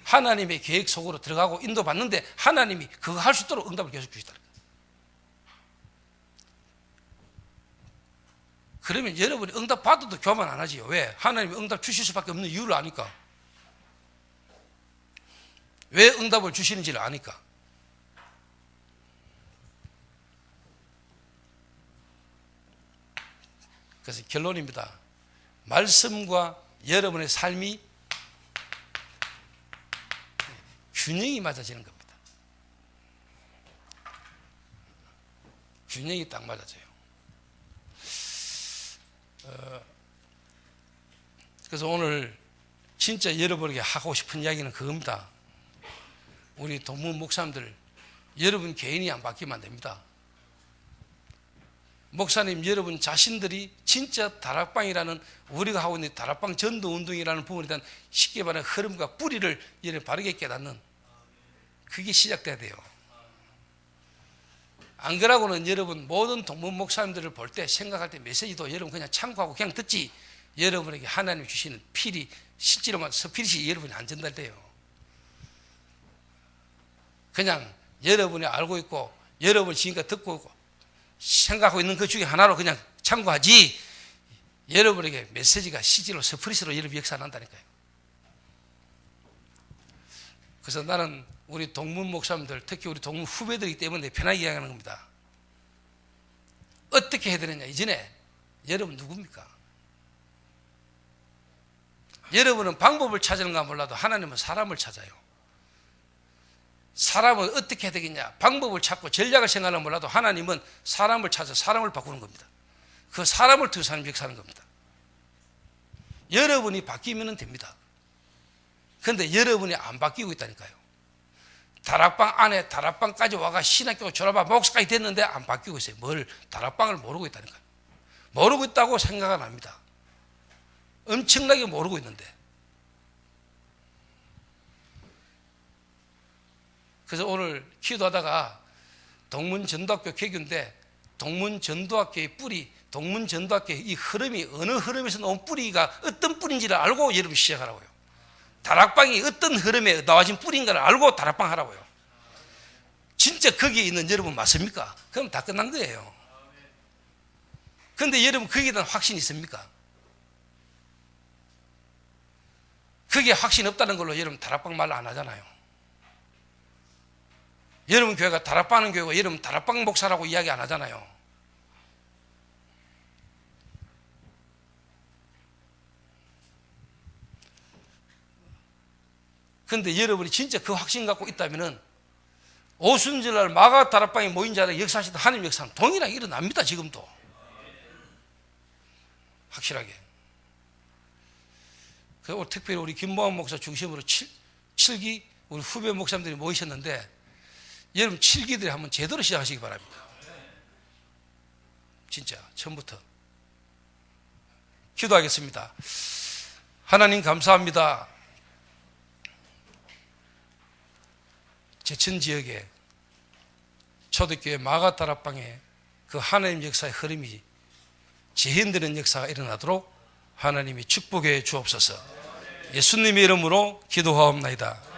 하나님의 계획 속으로 들어가고 인도받는데 하나님이 그거 할 수 있도록 응답을 계속 주시다는 거예요. 그러면 여러분이 응답 받아도 교만 안 하지요. 왜? 하나님이 응답 주실 수밖에 없는 이유를 아니까. 왜 응답을 주시는지를 아니까. 그래서 결론입니다. 말씀과 여러분의 삶이 균형이 맞아지는 겁니다. 균형이 딱 맞아져요. 그래서 오늘 진짜 여러분에게 하고 싶은 이야기는 그겁니다. 우리 동문 목사님들, 여러분 개인이 안 바뀌면 안 됩니다. 목사님 여러분 자신들이 진짜 다락방이라는, 우리가 하고 있는 다락방 전도 운동이라는 부분에 대한 쉽게 말하는 흐름과 뿌리를 여러분 바르게 깨닫는, 그게 시작돼야 돼요. 안 그러고는 여러분 모든 동문 목사님들을 볼 때, 생각할 때 메시지도 여러분 그냥 참고하고 그냥 듣지, 여러분에게 하나님이 주시는 필이, 실제로만 스피릿이 여러분이 안 전달돼요. 그냥 여러분이 알고 있고 여러분이 지금까지 듣고 있고 생각하고 있는 그 중에 하나로 그냥 참고하지, 여러분에게 메시지가 실제로 스피릿으로 여러분 역사 안 한다니까요. 그래서 나는 우리 동문 목사님들, 특히 우리 동문 후배들이기 때문에 편하게 이야기하는 겁니다. 어떻게 해야 되느냐. 이전에 여러분 누굽니까? 여러분은 방법을 찾는가 몰라도 하나님은 사람을 찾아요. 사람은 어떻게 해야 되겠냐. 방법을 찾고 전략을 생각하면 몰라도 하나님은 사람을 찾아 사람을 바꾸는 겁니다. 그 사람을 통해서 하나님 역사하는 겁니다. 여러분이 바뀌면 됩니다. 그런데 여러분이 안 바뀌고 있다니까요. 다락방 안에 다락방까지 와가 신학교 졸업하고 목사까지 됐는데 안 바뀌고 있어요. 뭘 다락방을 모르고 있다니까요. 모르고 있다고 생각 안 합니다. 엄청나게 모르고 있는데. 그래서 오늘 기도하다가 동문전도학교 개교인데, 동문전도학교의 뿌리, 동문전도학교의 이 흐름이 어느 흐름에서 나온 뿌리가 어떤 뿌리인지를 알고 여러분 시작하라고요. 다락방이 어떤 흐름에 나와진 뿌리인가를 알고 다락방 하라고요. 진짜 거기에 있는 여러분 맞습니까? 그럼 다 끝난 거예요. 그런데 여러분 거기에 대한 확신이 있습니까? 그게 확신 없다는 걸로 여러분 다락방 말 안 하잖아요. 여러분 교회가 다락방 하는 교회고 여러분 다락방 목사라고 이야기 안 하잖아요. 그런데 여러분이 진짜 그 확신 갖고 있다면은 오순절날 마가 다락방에 모인 자들 역사하시던 하나님 역사는 동일하게 일어납니다. 지금도 확실하게. 그리고 특별히 우리 김보환 목사 중심으로 7기 우리 후배 목사님들이 모이셨는데, 여러분 7기들이 한번 제대로 시작하시기 바랍니다. 진짜 처음부터. 기도하겠습니다. 하나님 감사합니다. 제천 지역에 초대교회 마가다락방에 그 하나님 역사의 흐름이 재현되는 역사가 일어나도록 하나님이 축복해 주옵소서. 예수님의 이름으로 기도하옵나이다.